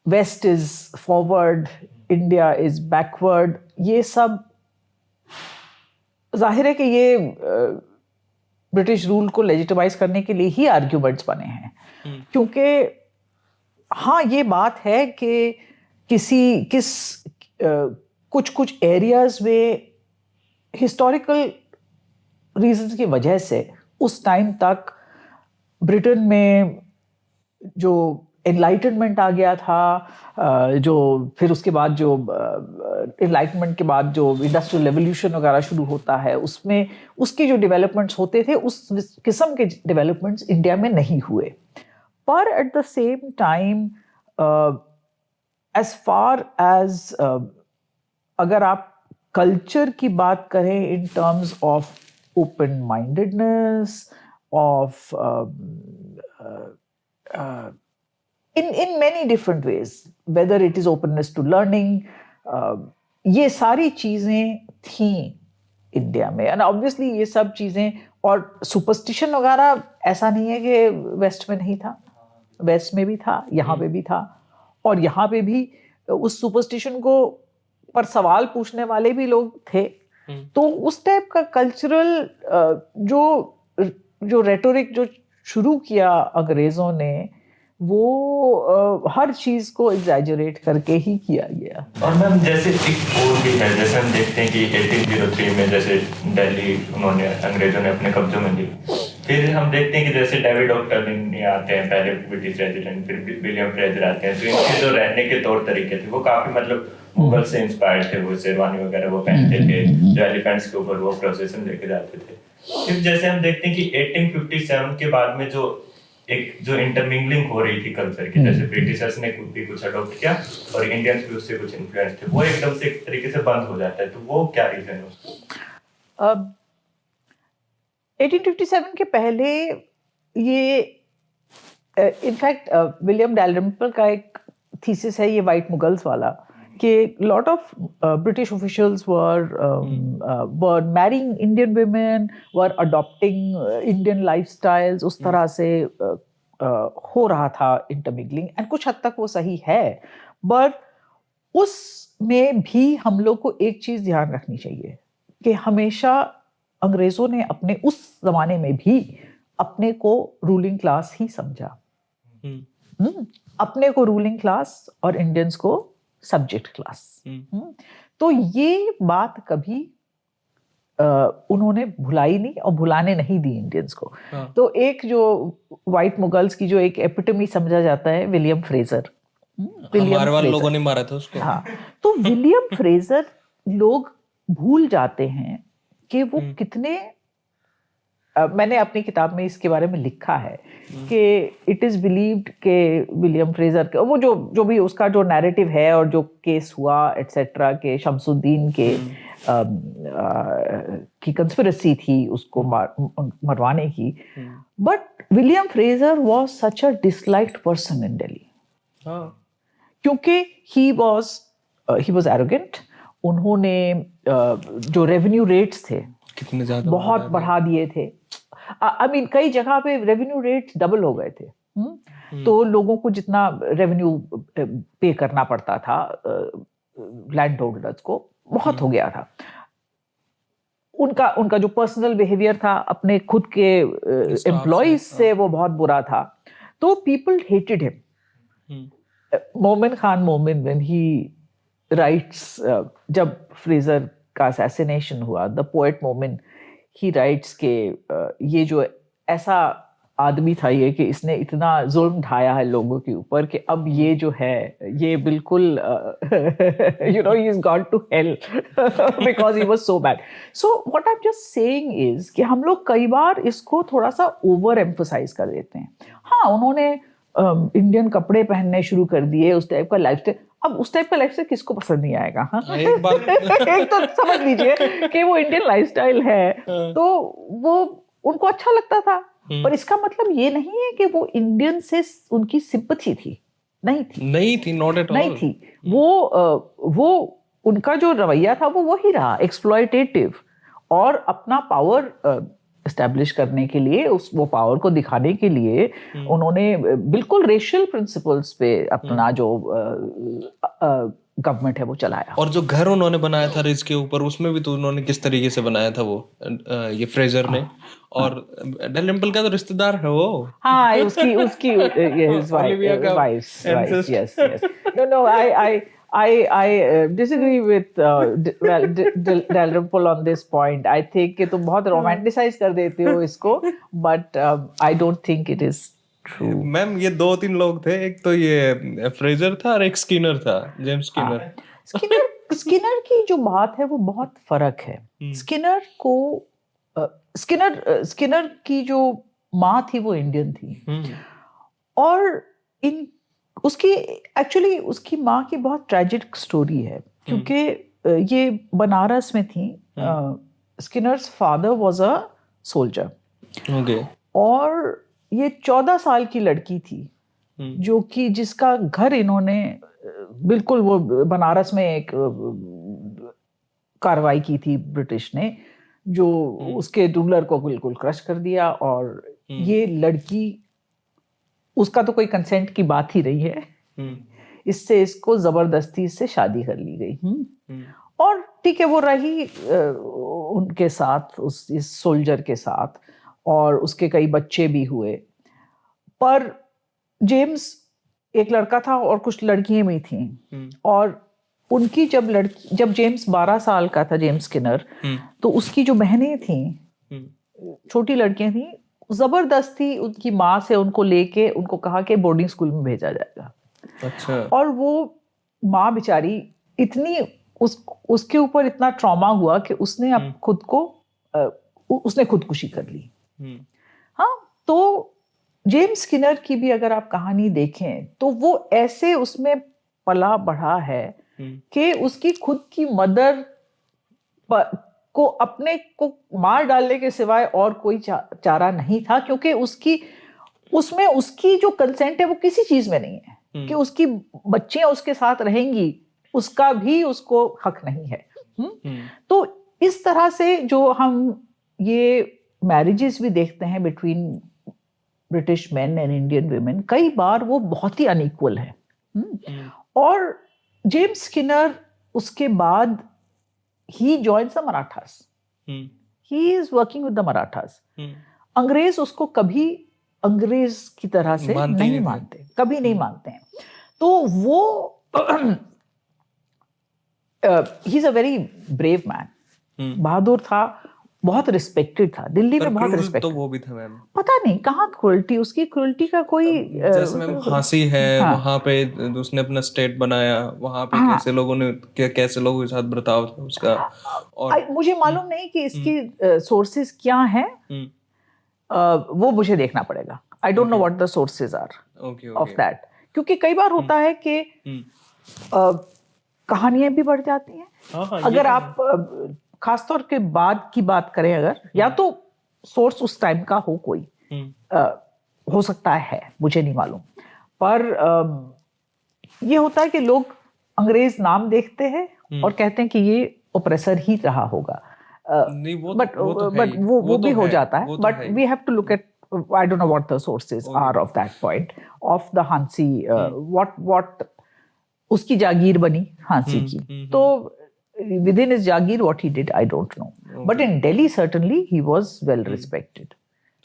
west is forward, India is backward, ये सब जाहिर है कि ये ब्रिटिश रूल को लेजिटिमाइज करने के लिए ही आर्ग्यूमेंट्स बने हैं। क्योंकि हाँ, ये बात है कि कुछ कुछ एरियाज में हिस्टोरिकल रीजंस की वजह से उस टाइम तक ब्रिटेन में जो एनलाइटनमेंट आ गया था, जो फिर उसके बाद जो एनलाइटनमेंट के बाद जो इंडस्ट्रियल रेवोल्यूशन वगैरह शुरू होता है, उसमें उसके जो डेवलपमेंट्स होते थे उस किस्म के डेवलपमेंट्स इंडिया में नहीं हुए. पर at the same time as far as अगर आप कल्चर की बात करें in terms of open mindedness, of in many different ways, whether it is openness to learning, ये सारी चीज़ें थी इंडिया में. एंड ऑब्वियसली ये सब चीज़ें, और सुपरस्टिशन वगैरह ऐसा नहीं है कि वेस्ट में नहीं था, वेस्ट में भी था, यहाँ पे भी था. और यहाँ पे भी उस सुपरस्टिशन को पर सवाल पूछने वाले भी लोग थे. तो उस टाइप का कल्चरल जो रेटोरिक जो शुरू किया अंग्रेज़ों ने, वो हर चीज को एग्जैजरेट करके ही किया गया. और मैम जैसे एक और भी है, जैसे हम देखते हैं कि 1803 में जैसे दिल्ली उन्होंने अंग्रेजों ने अपने कब्जों में ली. फिर हम देखते हैं कि जैसे डेविड ऑक्टरलिन आते हैं पहले ब्रिटिश रेजिडेंट, फिर विलियम फ्रेजर आते हैं. तो इनके जो रहने के तौर तरीके थे वो काफी मतलब मुगल से इंस्पायर्ड थे. वो शेरवानी वगैरह वो पहनते थे, जो एलिफेंट्स के ऊपर वो प्रोसेसन लेके जाते थे. फिर जैसे हम देखते हैं कि 1857 के बाद में जो इंटरमिंगलिंग हो रही थी कल्चर की, जैसे ब्रिटिशर्स ने भी कुछ अडॉप्ट किया और इंडियंस भी उससे कुछ इन्फ्लुएंस थे, वो एकदम से एक तरीके से बंद हो जाता है. तो वो क्या रीजन है उसका? 1857 के पहले ये इनफैक्ट विलियम डैलरिम्पल का एक थीसिस है ये वाइट मुगल्स वाला, कि lot of British officials were marrying Indian women, were adopting Indian lifestyles. उस तरह से हो रहा था इंटरमिंगलिंग, एंड कुछ हद तक वो सही है. बट उसमें भी हम लोग को एक चीज़ ध्यान रखनी चाहिए कि हमेशा अंग्रेज़ों ने अपने उस जमाने में भी अपने को रूलिंग क्लास ही समझा. अपने को रूलिंग क्लास और इंडियंस को सब्जेक्ट क्लास. तो ये बात कभी उन्होंने भुलाई नहीं और भुलाने नहीं दी इंडियंस को. तो एक जो वाइट मुगल्स की जो एक एपिटमी समझा जाता है विलियम फ्रेजर. हमारे वाले लोगों ने मारा था उसको. हाँ, तो विलियम फ्रेजर लोग भूल जाते हैं कि वो कितने, मैंने अपनी किताब में इसके बारे में लिखा है कि इट इज़ बिलीव्ड कि विलियम फ्रेजर के वो जो भी उसका जो नैरेटिव है और जो केस हुआ एटसेट्रा के शमसुद्दीन के की कंस्पिरेसी थी उसको मरवाने की. But William Fraser was such a disliked person in Delhi, क्योंकि ही वाज एरोगेंट. उन्होंने जो रेवेन्यू रेट्स थे कितने ज्यादा बहुत बढ़ा दिए थे. आई मीन कई जगह पे रेवेन्यू रेट्स डबल हो गए थे. तो लोगों को जितना रेवेन्यू पे करना पड़ता था लैंड होल्डर्स को, बहुत हो गया था. उनका जो पर्सनल बिहेवियर था अपने खुद के एम्प्लॉइज से वो बहुत बुरा था. तो पीपल हेटेड हिम. मोमिन खान मोमिन व्हेन ही राइट्स, जब फ्रेजर का असैसिनेशन हुआ, द पोएट मोमिन, ही राइट्स के ये जो ऐसा आदमी था ये कि इसने इतना जुल्म ढाया है लोगों के ऊपर कि अब ये जो है ये बिल्कुल you know he is gone to hell because he was so bad. So what I am just saying is कि हम लोग कई बार इसको थोड़ा सा ओवर एम्फसाइज कर देते हैं. हाँ, उन्होंने इंडियन कपड़े पहनने शुरू कर दिए, उस टाइप का लाइफस्टाइल. अब उस टाइप का लाइफस्टाइल किसको पसंद नहीं आएगा? एक तो समझ लीजिए कि वो इंडियन लाइफस्टाइल है तो वो उनको अच्छा लगता था, पर इसका मतलब ये नहीं है कि वो इंडियन से उनकी सिंपैथी थी. नहीं थी, नॉट एट ऑल. नहीं थी. वो उनका जो रवैया था वो वही रहा, एक्सप्लॉयटेटिव, और अपना पावर एस्टैब्लिश करने के लिए, वो पावर को दिखाने के लिए उन्होंने बिल्कुल रेशियल प्रिंसिपल्स पे अपना जो गवर्नमेंट है वो चलाया. और जो घर उन्होंने बनाया था रिज के ऊपर, उसमें भी तो उन्होंने किस तरीके से बनाया था वो ये फ्रेजर ने. और डैलिम्पल का तो रिश्तेदार है वो. हाँ, उसकी I disagree with Dalrymple on this point. I think कि तुम बहुत romanticize कर देते हो इसको, but I don't think it is ma'am ये 2-3 लोग थे, एक तो ये फ्रेजर था और एक स्किनर था, जेम्स स्किनर। स्किनर की जो बात है वो बहुत फर्क है। स्किनर को स्किनर की जो माँ थी वो इंडियन थी, और इन उसकी एक्चुअली उसकी माँ की बहुत ट्रेजिक स्टोरी है, क्योंकि ये बनारस में थी। Skinner's father was a soldier, okay. और ये 14 साल की लड़की थी जो कि जिसका घर इन्होंने बिल्कुल वो बनारस में एक कार्रवाई की थी ब्रिटिश ने, जो उसके रूलर को बिल्कुल क्रश कर दिया। और ये लड़की, उसका तो कोई कंसेंट की बात ही नहीं है, इससे इसको जबरदस्ती से शादी कर ली गई। और ठीक है, वो रही उनके साथ, इस सोल्जर के साथ, और उसके कई बच्चे भी हुए। पर जेम्स एक लड़का था और कुछ लड़कियां भी थीं, और उनकी जब जेम्स 12 साल का था, जेम्स स्किनर, तो उसकी जो बहनें थीं, छोटी लड़कियां थीं, जबरदस्ती उनकी माँ से उनको लेके उनको कहा कि बोर्डिंग स्कूल में भेजा जाएगा। अच्छा। और वो माँ बेचारी इतनी उसके ऊपर इतना ट्रॉमा हुआ कि उसने अब उसने खुदकुशी कर ली। हाँ, तो जेम्स स्किनर की भी अगर आप कहानी देखें तो वो ऐसे उसमें पला बढ़ा है कि उसकी खुद की मदर को अपने को मार डालने के सिवाय और कोई चारा नहीं था, क्योंकि उसमें उसकी जो कंसेंट है वो किसी चीज में नहीं है कि उसकी बच्चियां उसके साथ रहेंगी, उसका भी उसको हक नहीं है। तो इस तरह से जो हम ये मैरिजेस भी देखते हैं between British main and Indian women, कई बार वो बहुत ही अनइक्वल है। और जेम्स स्किनर उसके बाद he joins the Marathas. He is working with the Marathas. अंग्रेज उसको कभी अंग्रेज की तरह से नहीं मानते, कभी नहीं मानते हैं। तो वो he is a very brave man, बहादुर था, बहुत रिस्पेक्टेड था, दिल्ली में बहुत रिस्पेक्टेड। तो वो भी था मैम, पता नहीं कहाँ क्रूएल्टी, उसकी क्रूएल्टी का कोई जैसे मैम फांसी है, वहां पे उसने अपना स्टेट बनाया, वहां पे कैसे लोगों ने कैसे लोगों के साथ बर्ताव था उसका। और मुझे मालूम नहीं कि इसकी सोर्सेज क्या हैं, वो मुझे देखना पड़ेगा। I don't know what the sources are of that, क्योंकि कई बार होता है कि कहानियां भी बढ़ जाती हैं। अगर आप खासतौर के बाद की बात करें, अगर या तो सोर्स उस टाइम का हो कोई, हो सकता है, मुझे नहीं मालूम, पर ये होता है कि लोग अंग्रेज नाम देखते हैं और कहते हैं कि ये ओप्रेसर ही रहा होगा, बट वो भी हो जाता है। But we have to look at, I don't know what the sources are of that point of the Hansi, what उसकी जागीर बनी हांसी की। तो within his Jagir what he did I don't know, but in Delhi certainly he was well respected.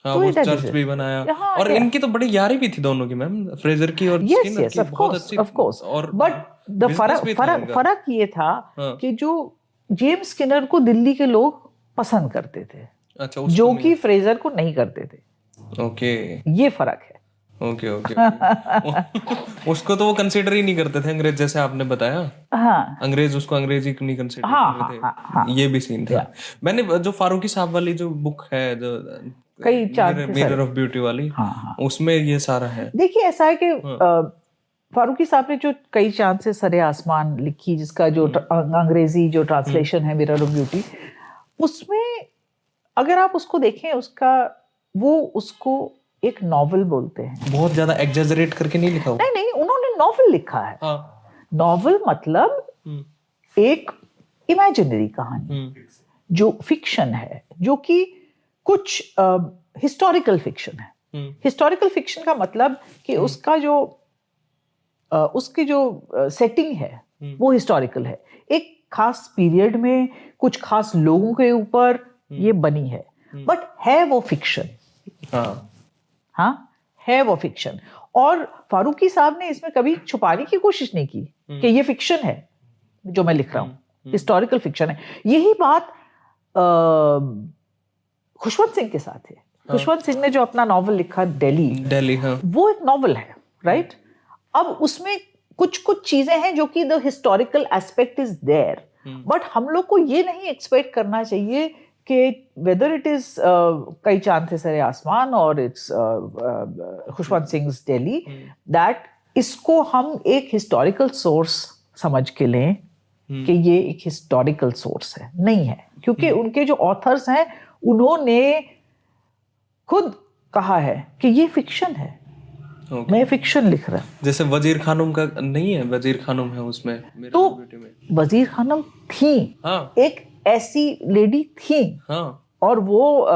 वो church भी बनाया, और इनकी तो बड़ी यारी भी थी दोनों की मैम, फ्रेजर की और स्किनर की, बहुत अच्छी। of course, और बट द फर्क ये था कि जो जेम्स स्किनर को दिल्ली के लोग पसंद करते थे, अच्छा, जो कि फ्रेजर को नहीं करते थे। ओके, ये फर्क है। Okay okay. उसको तो वो कंसीडर ही नहीं करते थे अंग्रेज, जैसे आपने बताया। हाँ, अंग्रेज उसको अंग्रेजी नहीं कंसीडर करते थे। ये भी सीन था। मैंने जो फारूकी साहब वाली जो बुक है, जो मिरर ऑफ ब्यूटी वाली, उसमें ये सारा है। देखिए, ऐसा है कि फारूकी साहब ने जो कई चांद से सरे आसमान लिखी, जिसका जो अंग्रेजी जो ट्रांसलेशन है मिरर ऑफ ब्यूटी, उसमें अगर आप उसको देखें, उसको एक नॉवल बोलते हैं। बहुत ज्यादा एग्जैजरेट करके नहीं लिखा हुआ। नहीं, उन्होंने नॉवल लिखा है। नॉवल मतलब एक इमेजिनरी कहानी, जो फिक्शन है, जो कि कुछ हिस्टोरिकल फिक्शन है। हिस्टोरिकल फिक्शन का मतलब कि उसकी जो सेटिंग है वो हिस्टोरिकल है, एक खास पीरियड में कुछ खास लोगों के ऊपर ये बनी है, बट है वो फिक्शन। हाँ, है वो फिक्शन। और फारूकी साहब ने इसमें कभी छुपाने की कोशिश नहीं की कि ये फिक्शन है जो मैं लिख रहा हूँ, हिस्टोरिकल फिक्शन है। यही बात खुशवंत सिंह के साथ है। खुशवंत सिंह ने जो अपना नॉवल लिखा दिल्ली, दिल्ली, हाँ, वो एक नॉवल है, राइट? अब उसमें कुछ कुछ चीजें हैं जो कि the historical aspect is there, but हम लोग को ये नहीं एक्सपेक्ट करना चाहिए कि वेदर इट इज कई चांद थे सरे आसमान और इट्स खुशवंत सिंह दिल्ली, दैट इसको हम एक हिस्टोरिकल सोर्स समझ के लें कि ये एक हिस्टोरिकल सोर्स है। नहीं है, क्योंकि उनके जो ऑथर्स हैं उन्होंने खुद कहा है कि ये फिक्शन है, ओके। मैं फिक्शन लिख रहा हूं। जैसे वजीर खानम का नहीं है, वजीर खानम है उसमें मेरा तो ब्यूटी में, वजीर खानम थी, हाँ, एक ऐसी लेडी थी, हाँ, और वो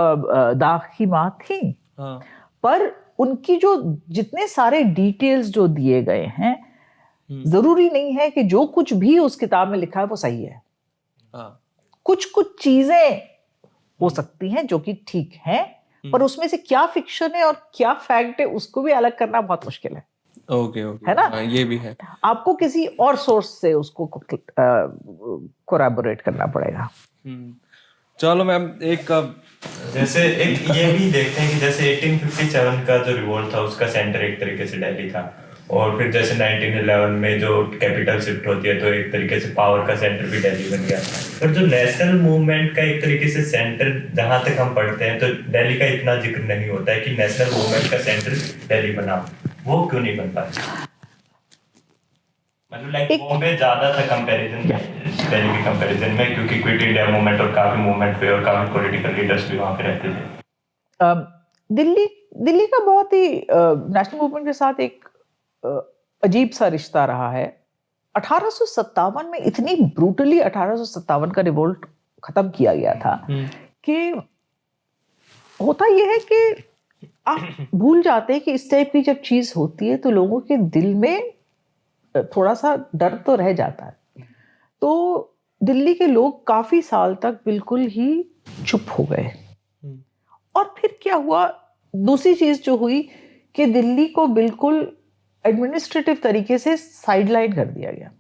दाग की माँ थी, हाँ, पर उनकी जो जितने सारे डिटेल्स जो दिए गए हैं, जरूरी नहीं है कि जो कुछ भी उस किताब में लिखा है वो सही है। हाँ, कुछ कुछ चीजें हो सकती हैं जो कि ठीक हैं, पर उसमें से क्या फिक्शन है और क्या फैक्ट है उसको भी अलग करना बहुत मुश्किल है। ओके, ओके, है ना? हाँ, ये भी है। आपको किसी और सोर्स से उसको कोलैबोरेट करना पड़ेगा। चलो मैम, एक जैसे एक ये भी देखते हैं कि जैसे 1857 का जो रिवोल्ट था उसका सेंटर एक तरीके से दिल्ली था, और फिर जैसे 1911 में जो कैपिटल शिफ्ट होती है तो एक तरीके से पावर का सेंटर भी दिल्ली बन गया। और जो नेशनल मूवमेंट का एक तरीके से सेंटर जहां तक हम पढ़ते हैं तो दिल्ली का इतना जिक्र नहीं होता है कि नेशनल मूवमेंट का सेंटर दिल्ली बना, वो क्यों नहीं बन पाया? मतलब लाइक बॉम्बे ज्यादा था कंपैरिजन दिल्ली के कंपैरिजन में, क्योंकि क्विट इंडिया मूवमेंट और काफी मूवमेंट हुए और काफी पॉलिटिकल लीडर्स भी वहां पे रहते थे। दिल्ली का बहुत ही नेशनल मूवमेंट के साथ एक अजीब सा रिश्ता रहा है। 1857 में इतनी ब्रूटली 1857 का रिवोल्ट खत्म किया गया था कि होता यह है कि आप भूल जाते हैं कि इस टाइप की जब चीज होती है तो लोगों के दिल में थोड़ा सा डर तो रह जाता है। तो दिल्ली के लोग काफी साल तक बिल्कुल ही चुप हो गए। और फिर क्या हुआ, दूसरी चीज जो हुई कि दिल्ली को बिल्कुल एडमिनिस्ट्रेटिव तरीके से साइडलाइन कर दिया गया,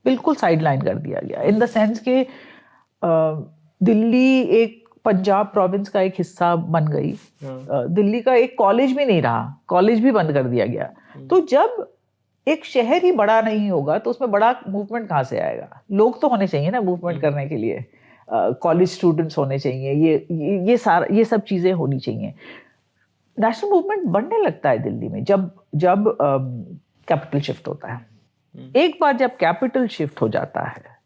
बिल्कुल साइडलाइन कर दिया गया, इन द सेंस के दिल्ली एक पंजाब प्रोविंस का एक हिस्सा बन गई। दिल्ली का एक कॉलेज भी नहीं रहा, कॉलेज भी बंद कर दिया गया। तो जब एक शहर ही बड़ा नहीं होगा तो उसमें बड़ा मूवमेंट कहाँ से आएगा? लोग तो होने चाहिए ना मूवमेंट करने के लिए, कॉलेज स्टूडेंट्स होने चाहिए, ये सब चीजें होनी चाहिए। नेशनल मूवमेंट बढ़ने लगता है दिल्ली में जब जब कैपिटल शिफ्ट होता है। एक बार जब कैपिटल शिफ्ट हो जाता है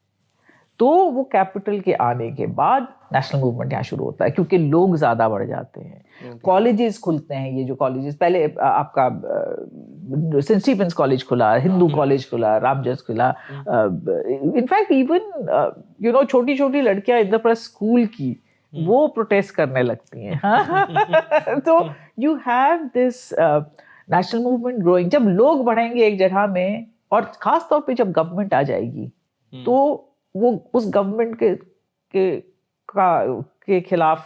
तो वो कैपिटल के आने के बाद नेशनल मूवमेंट यहाँ शुरू होता है, क्योंकि लोग ज्यादा बढ़ जाते हैं। कॉलेजेस खुलते हैं, ये जो कॉलेजेस पहले आपका सेंट स्टीफेंस कॉलेज खुला, हिंदू कॉलेज खुला, रामजस खुला, इनफैक्ट इवन छोटी छोटी लड़कियां इंद्रप्रस्थ स्कूल की वो प्रोटेस्ट करने लगती हैं। तो you have this national movement growing. जब लोग बढ़ेंगे एक जगह में, और खास तौर पे जब गवर्नमेंट आ जाएगी, तो वो उस गवर्नमेंट के खिलाफ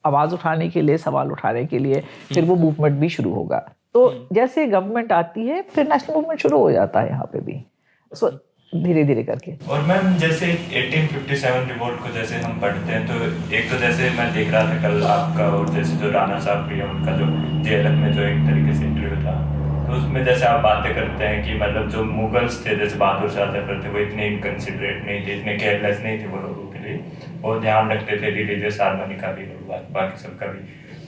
आवाज उठाने के लिए, सवाल उठाने के लिए फिर वो मूवमेंट भी शुरू होगा। तो जैसे गवर्नमेंट आती है फिर नेशनल मूवमेंट शुरू हो जाता है यहाँ पे भी, सो धीरे धीरे करके। और मैम जैसे 1857 रिवोल्ट को जैसे हम पढ़ते हैं तो एक तो जैसे मैं देख रहा था कल आपका, और जैसे जो राणा साहब भी है उनका जो जेएलएफ में जो एक तरीके से इंटरव्यू था, तो उसमें जैसे आप बातें करते हैं कि मतलब जो मुगल्स थे जैसे बहादुर शाह जफर थे वो इतने इनकंसिडरेट नहीं थे, इतने केयरलेस नहीं थे वो लोगों के लिए, और ध्यान रखते थे रिलीजियस हार्मनी का भी और बाकी सबका भी।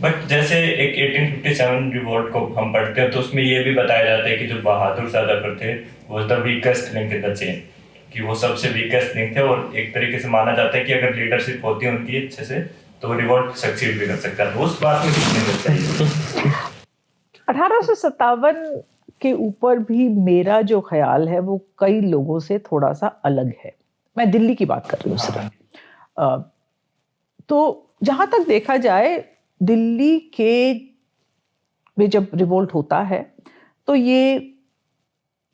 बट जैसे एक 1857 रिवोल्ट को हम पढ़ते हैं तो उसमें ये भी बताया जाता है कि जो बहादुर शाह जफर थे वो the weakest link in the chain, कि वो सबसे वीकेस्ट लिंक थे, और एक तरीके से माना जाता है कि अगर लीडरशिप होती है उनकी अच्छे से तो वो रिवोल्ट सक्सीड भी कर सकता है। उस बात में कितने लोग चाहिए? 1857 के ऊपर भी मेरा जो ख्याल है वो कई लोगों से थोड़ा सा अलग है। मैं दिल्ली की बात कर रही हूँ सिर्फ। तो जहां तक देखा जाए, दिल्ली के में जब रिवोल्ट होता है तो ये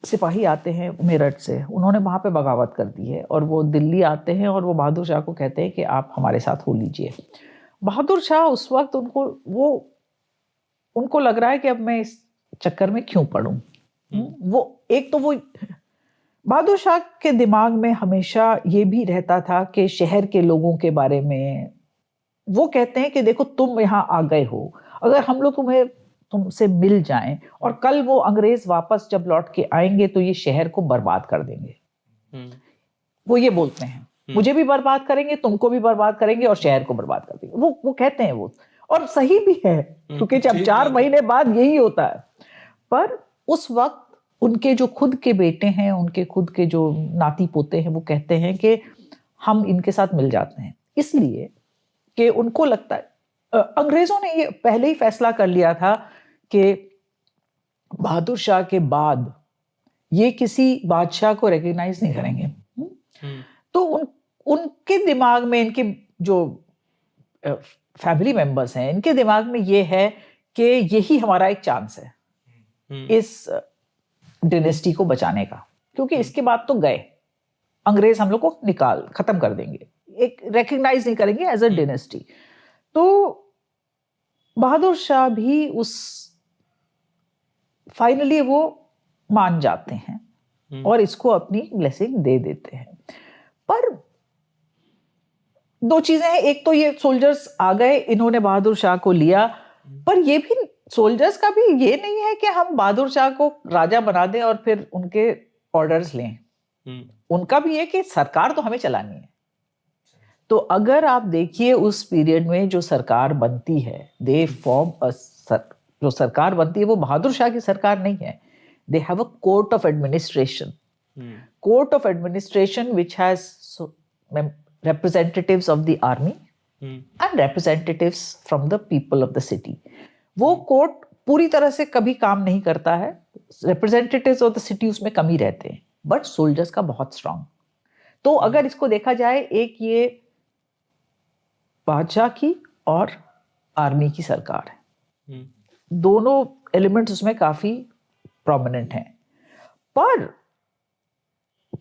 सिपाही आते हैं मेरठ से, उन्होंने वहां पे बगावत कर दी है, और वो दिल्ली आते हैं और वो बहादुर शाह को कहते हैं कि आप हमारे साथ हो लीजिए। बहादुर शाह उस वक्त उनको लग रहा है कि अब मैं इस चक्कर में क्यों पड़ूं। वो बहादुर शाह के दिमाग में हमेशा ये भी रहता था कि शहर के लोगों के बारे में वो कहते हैं कि देखो तुम यहाँ आ गए हो, अगर हम लोग तुमसे मिल जाएं और कल वो अंग्रेज वापस जब लौट के आएंगे तो ये शहर को बर्बाद कर देंगे। वो ये बोलते हैं, मुझे भी बर्बाद करेंगे, तुमको भी बर्बाद करेंगे और शहर को बर्बाद कर देंगे। वो कहते हैं वो, और सही भी है, क्योंकि जब 4 महीने बाद यही होता है। पर उस वक्त उनके जो खुद के बेटे हैं, उनके खुद के जो नाती पोते हैं, वो कहते हैं कि हम इनके साथ मिल जाते हैं, इसलिए कि उनको लगता है अंग्रेजों ने ये पहले ही फैसला कर लिया था कि बहादुर शाह के बाद ये किसी बादशाह को रिकॉग्नाइज नहीं करेंगे। तो उनके दिमाग में, इनके जो फैमिली मेंबर्स हैं, इनके दिमाग में ये है कि यही हमारा एक चांस है इस डिनेस्टी को बचाने का, क्योंकि इसके बाद तो गए अंग्रेज, हम लोग को खत्म कर देंगे, एक रिकॉग्नाइज नहीं करेंगे एज अ डिनेस्टी। तो बहादुर शाह भी फाइनली वो मान जाते हैं और इसको अपनी ब्लेसिंग दे देते हैं। पर 2 चीजें हैं, एक तो ये सोल्जर्स आ गए, इन्होंने बहादुर शाह को लिया, पर ये भी सोल्जर्स का भी ये नहीं है कि हम बहादुर शाह को राजा बना दें और फिर उनके ऑर्डर्स लें। उनका भी है कि सरकार तो हमें चलानी है। तो अगर आप देखिए उस पीरियड में जो सरकार बनती है, दे फॉर्म जो सरकार बनती है वो बहादुर शाह की सरकार नहीं है। They have a court of administration, which has representatives of the army and representatives from the people of the city. वो कोर्ट पूरी तरह से कभी काम नहीं करता है, रिप्रेजेंटेटिव्स ऑफ द सिटी उसमें कम ही रहते हैं, बट सोल्जर्स का बहुत स्ट्रांग। तो अगर इसको देखा जाए, एक ये बादशाह की और आर्मी की सरकार है, दोनों एलिमेंट्स उसमें काफी प्रोमिनेंट हैं। पर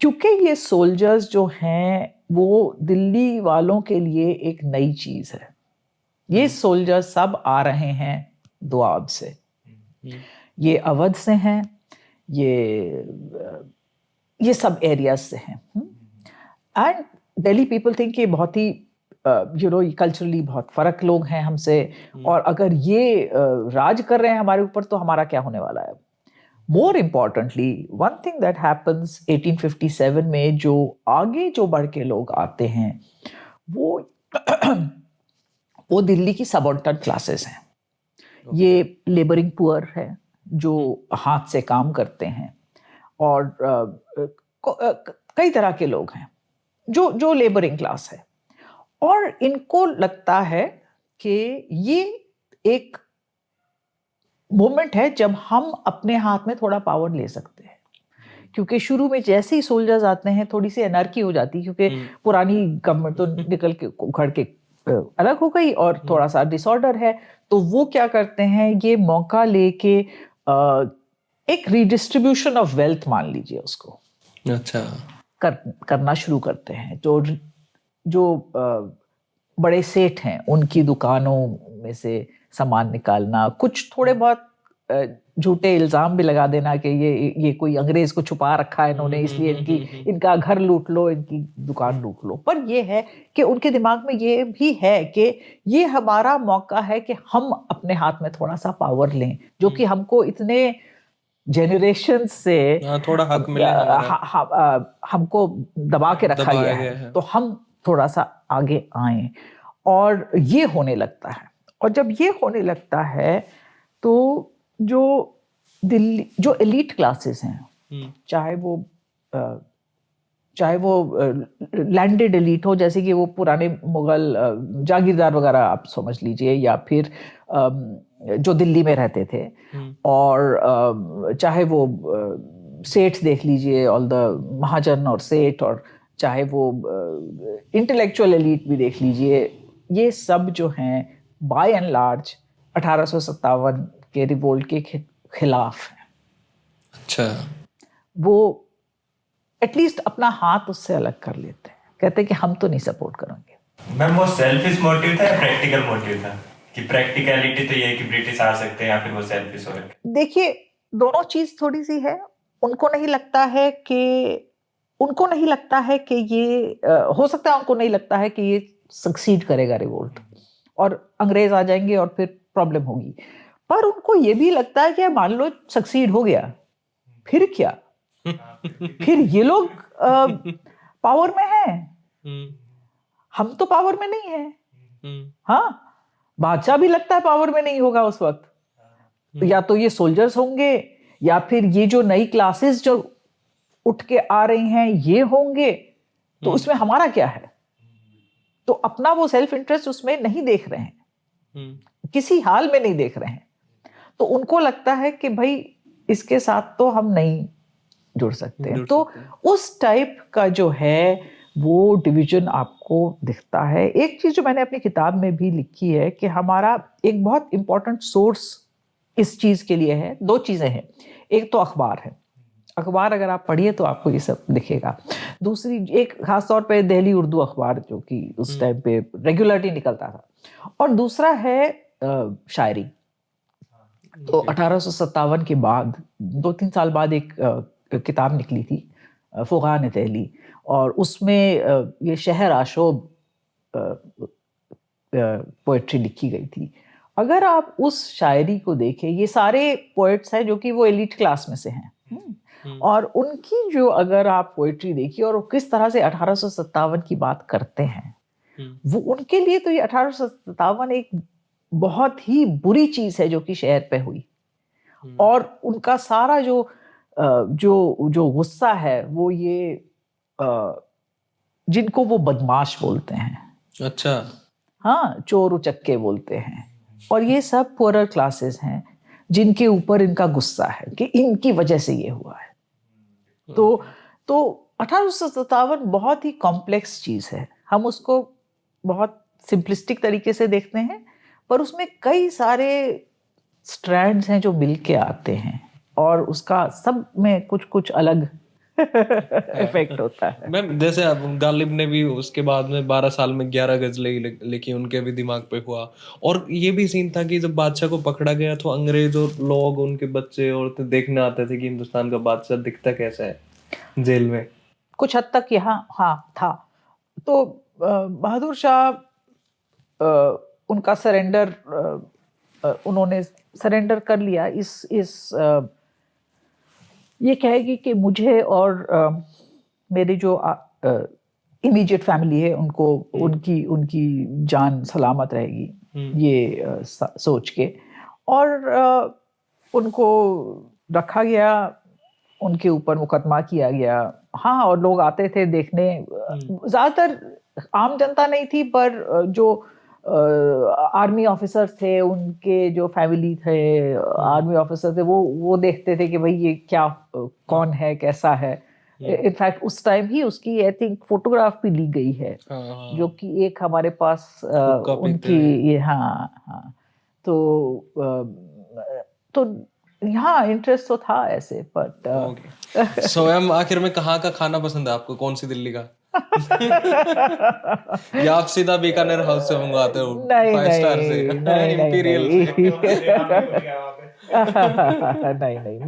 क्योंकि ये सोल्जर्स जो हैं वो दिल्ली वालों के लिए एक नई चीज है, ये सोल्जर्स सब आ रहे हैं दोआब से, ये अवध से हैं, ये सब एरियाज से हैं। एंड दिल्ली पीपल थिंक ये बहुत ही कल्चरली बहुत फर्क लोग हैं हमसे, और अगर ये राज कर रहे हैं हमारे ऊपर तो हमारा क्या होने वाला है। More importantly, one thing that happens 1857 में, जो आगे जो बढ़ के लोग आते हैं वो दिल्ली की सबऑर्डिनेट क्लासेस हैं। ये लेबरिंग पुअर है जो हाथ से काम करते हैं, और कई तरह के लोग हैं जो लेबरिंग क्लास है, और इनको लगता है कि ये एक मोमेंट है जब हम अपने हाथ में थोड़ा पावर ले सकते हैं। क्योंकि शुरू में जैसे ही सोल्जर्स आते हैं थोड़ी सी एनार्की हो जाती है, क्योंकि पुरानी गवर्नमेंट तो निकल के उखड़ के अलग हो गई और थोड़ा सा डिसऑर्डर है। तो वो क्या करते हैं, ये मौका लेके एक रीडिस्ट्रीब्यूशन ऑफ वेल्थ मान लीजिए उसको, अच्छा, करना शुरू करते हैं। जो बड़े सेठ हैं उनकी दुकानों में से सामान निकालना, कुछ थोड़े बहुत झूठे इल्जाम भी लगा देना कि ये कोई अंग्रेज को छुपा रखा है इन्होंने, इसलिए इनका घर लूट लो, इनकी दुकान लूट लो। पर ये है कि उनके दिमाग में ये भी है कि ये हमारा मौका है कि हम अपने हाथ में थोड़ा सा पावर लें, जो कि हमको इतने जेनरेशन से थोड़ा हक मिले, हमको दबा के रखा गया है, तो हम थोड़ा सा आगे आए। और ये होने लगता है, और जब ये होने लगता है तो जो एलीट क्लासेस हैं, चाहे वो लैंडेड एलीट हो, जैसे कि वो पुराने मुगल जागीरदार वगैरह आप समझ लीजिए, या फिर जो दिल्ली में रहते थे, और चाहे वो सेठ देख लीजिए, ऑल द महाजन और सेठ, और चाहे वो इंटेलेक्चुअल एलीट भी देख लीजिए, ये सब जो हैं बाय एंड लार्ज 1857 के रिवोल्ट के खिलाफ हैं। अच्छा, वो एटलीस्ट अपना हाथ उससे अलग कर लेते हैं, कहते हैं कि हम तो नहीं सपोर्ट करेंगे। मैम वो सेल्फिश मोटिव था या प्रैक्टिकल मोटिव था? कि प्रैक्टिकलिटी तो ये है कि ब्रिटिश आ सकते हैं, या फिर वो सेल्फिश हो रखे? देखिए, दोनों चीज थोड़ी सी है। उनको नहीं लगता है कि ये हो सकता है, उनको नहीं लगता है कि ये सक्सीड करेगा रिवोल्ट, और अंग्रेज आ जाएंगे और फिर प्रॉब्लम होगी। पर उनको ये भी लगता है कि मान लो सक्सीड हो गया, फिर क्या, फिर ये लोग पावर में हैं, हम तो पावर में नहीं है। हाँ, बादशाह भी लगता है पावर में नहीं होगा उस वक्त, या तो ये सोल्जर्स होंगे या फिर ये जो नई क्लासेस जो उठ के आ रही हैं ये होंगे, तो उसमें हमारा क्या है। तो अपना वो सेल्फ इंटरेस्ट उसमें नहीं देख रहे हैं, किसी हाल में नहीं देख रहे हैं। तो उनको लगता है कि भाई इसके साथ तो हम नहीं जुड़ सकते। तो उस टाइप का जो है वो डिवीजन आपको दिखता है। एक चीज जो मैंने अपनी किताब में भी लिखी है कि हमारा एक बहुत इंपॉर्टेंट सोर्स इस चीज के लिए है, दो चीजें हैं। एक तो अखबार है, अखबार अगर आप पढ़िए तो आपको ये सब दिखेगा। दूसरी एक खास तौर पे दिल्ली उर्दू अखबार जो कि उस टाइम पे रेगुलरली निकलता था। और दूसरा है शायरी। तो 1857 के बाद 2-3 साल बाद एक किताब निकली थी फुगान दिल्ली, और उसमें ये शहर आशोब पोएट्री लिखी गई थी। अगर आप उस शायरी को देखें, ये सारे पोएट्स हैं जो कि वो एलिट क्लास में से हैं, और उनकी जो अगर आप पोएट्री देखिए और किस तरह से 1857 की बात करते हैं, वो उनके लिए तो ये 1857 एक बहुत ही बुरी चीज है जो कि शहर पे हुई। और उनका सारा जो गुस्सा है वो ये जिनको वो बदमाश बोलते हैं, अच्छा, हाँ, चोर उचक्के बोलते हैं, और ये सब पुअरर क्लासेस हैं जिनके ऊपर इनका गुस्सा है कि इनकी वजह से ये हुआ है। तो 1857 बहुत ही कॉम्प्लेक्स चीज है। हम उसको बहुत सिंपलिस्टिक तरीके से देखते हैं, पर उसमें कई सारे स्ट्रैंड्स हैं जो मिल के आते हैं, और उसका सब में कुछ कुछ अलग इफेक्ट होता है। मैम जैसे अब गालिब ने भी उसके बाद में 12 साल में 11 गजलें लिखी, उनके भी दिमाग पे हुआ। और ये भी सीन था कि जब बादशाह को पकड़ा गया तो अंग्रेज और लोग, उनके बच्चे औरतें देखने आते थे कि हिंदुस्तान का बादशाह दिखता कैसा है जेल में। कुछ हद तक यहाँ हाँ था। तो बहादुर शाह उनका सरेंडर, उन्होंने सरेंडर कर लिया इस ये कहेगी कि मुझे और मेरे जो इमीडिएट फैमिली है उनको उनकी जान सलामत रहेगी, ये सोच के, और उनको रखा गया, उनके ऊपर मुकदमा किया गया। हाँ, और लोग आते थे देखने, ज़्यादातर आम जनता नहीं थी, पर जो आर्मी ऑफिसर्स थे, उनके जो फैमिली थे, आर्मी ऑफिसर थे, वो देखते थे कि भाई ये क्या, कौन है, कैसा है। इनफैक्ट उस टाइम ही उसकी आई थिंक फोटोग्राफ भी ली गई है, जो कि एक हमारे पास उनकी ये हाँ तो यहाँ इंटरेस्ट तो था ऐसे। बट सो मैम आखिर में कहाँ का खाना पसंद है आपको, कौन सी दिल्ली का? या आप सीधा बीकानेर हाउस से मंगवाते हो? नहीं 5 स्टार से, इंपीरियल नहीं,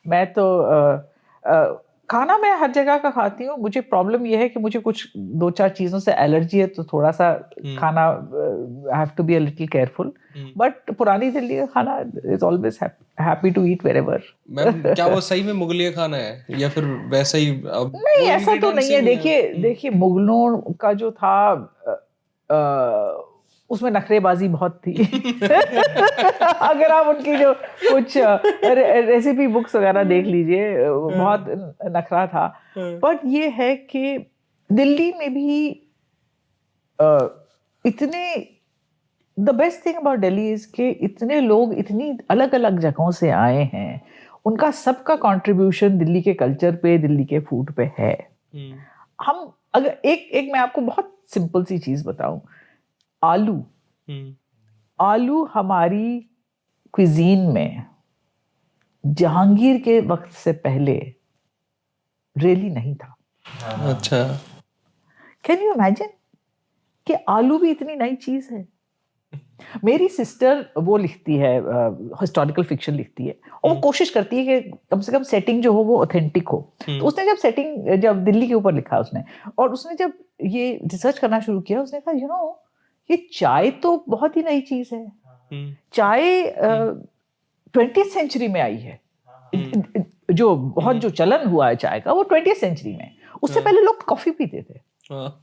मैं तो खाना मैं हर जगह का खाती हूँ। मुझे प्रॉब्लम यह है कि मुझे कुछ 2-4 चीजों से एलर्जी है, तो थोड़ा सा खाना I have to be a little careful. But पुरानी दिल्ली का खाना is always happy to eat wherever. Ma'am क्या वो सही में मुगलिया खाना है या फिर वैसा ही? नहीं, ऐसा तो नहीं है। देखिए मुगलों का जो था उसमें नखरेबाजी बहुत थी। अगर आप उनकी जो कुछ रेसिपी बुक्स वगैरह देख लीजिए, बहुत नखरा था। पर ये है कि दिल्ली में भी इतने, the best thing about Delhi is कि इतने लोग इतनी अलग अलग जगहों से आए हैं, उनका सबका कंट्रीब्यूशन दिल्ली के कल्चर पे, दिल्ली के फूड पे है। हम अगर एक मैं आपको बहुत सिंपल सी चीज बताऊं, आलू हमारी क्विजीन में जहांगीर के वक्त से पहले रियली नहीं था। अच्छा, कैन यू इमेजिन कि आलू भी इतनी नई चीज है। मेरी सिस्टर वो लिखती है, हिस्टोरिकल फिक्शन लिखती है, और वो कोशिश करती है कि कम से कम सेटिंग जो हो वो ऑथेंटिक हो। तो उसने जब दिल्ली के ऊपर लिखा उसने, और उसने जब ये रिसर्च करना शुरू किया, उसने कहा ये चाय तो बहुत ही नई चीज है। हम्म, चाय 20th सेंचुरी में आई है। जो बहुत जो चलन हुआ है चाय का वो 20th सेंचुरी में। उससे पहले लोग कॉफी पीते थे हाँ,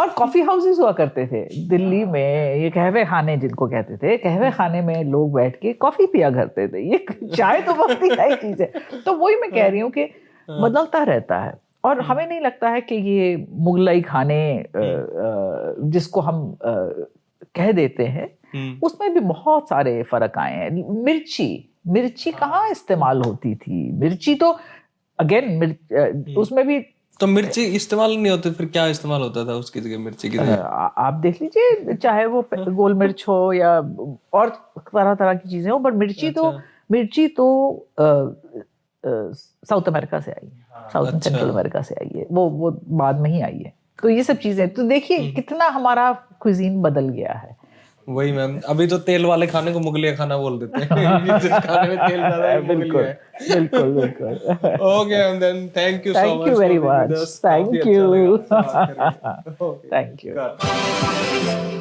और कॉफी हाउसेस हुआ करते थे दिल्ली में। ये कहवे खाने जिनको कहते थे, कहवे खाने में लोग बैठ के कॉफी पिया करते थे। ये चाय तो बहुत ही नई चीज है। तो वही मैं कह रही हूँ कि बदलता रहता है और हमें नहीं लगता है कि ये मुगलई खाने जिसको हम कह देते हैं उसमें भी बहुत सारे फर्क आए हैं। मिर्ची कहाँ इस्तेमाल होती थी? मिर्ची तो अगेन उसमें भी तो मिर्ची इस्तेमाल नहीं होती, फिर क्या इस्तेमाल होता था उसकी जगह, मिर्ची की जगह? आप देख लीजिए, चाहे वो गोल मिर्च हो या और तरह तरह की चीजें हो, पर मिर्ची तो साउथ अमेरिका से आई है, साउथ एंड सेंट्रल अमेरिका से आई है। वो बाद में ही आई है। तो ये सब चीजें तो देखिए कितना हमारा क्विजीन बदल गया है। वही मैम, अभी तो तेल वाले खाने को मुगलिया खाना बोल देते हैं। जिस खाने में तेल ज्यादा है, बिल्कुल मुगलिया है। बिल्कुल। Okay ma'am, then thank you so Thank much you very for being much. With us. Thank काफी अच्छा लगा you. आपसे बात करके। Okay, Thank you. got it.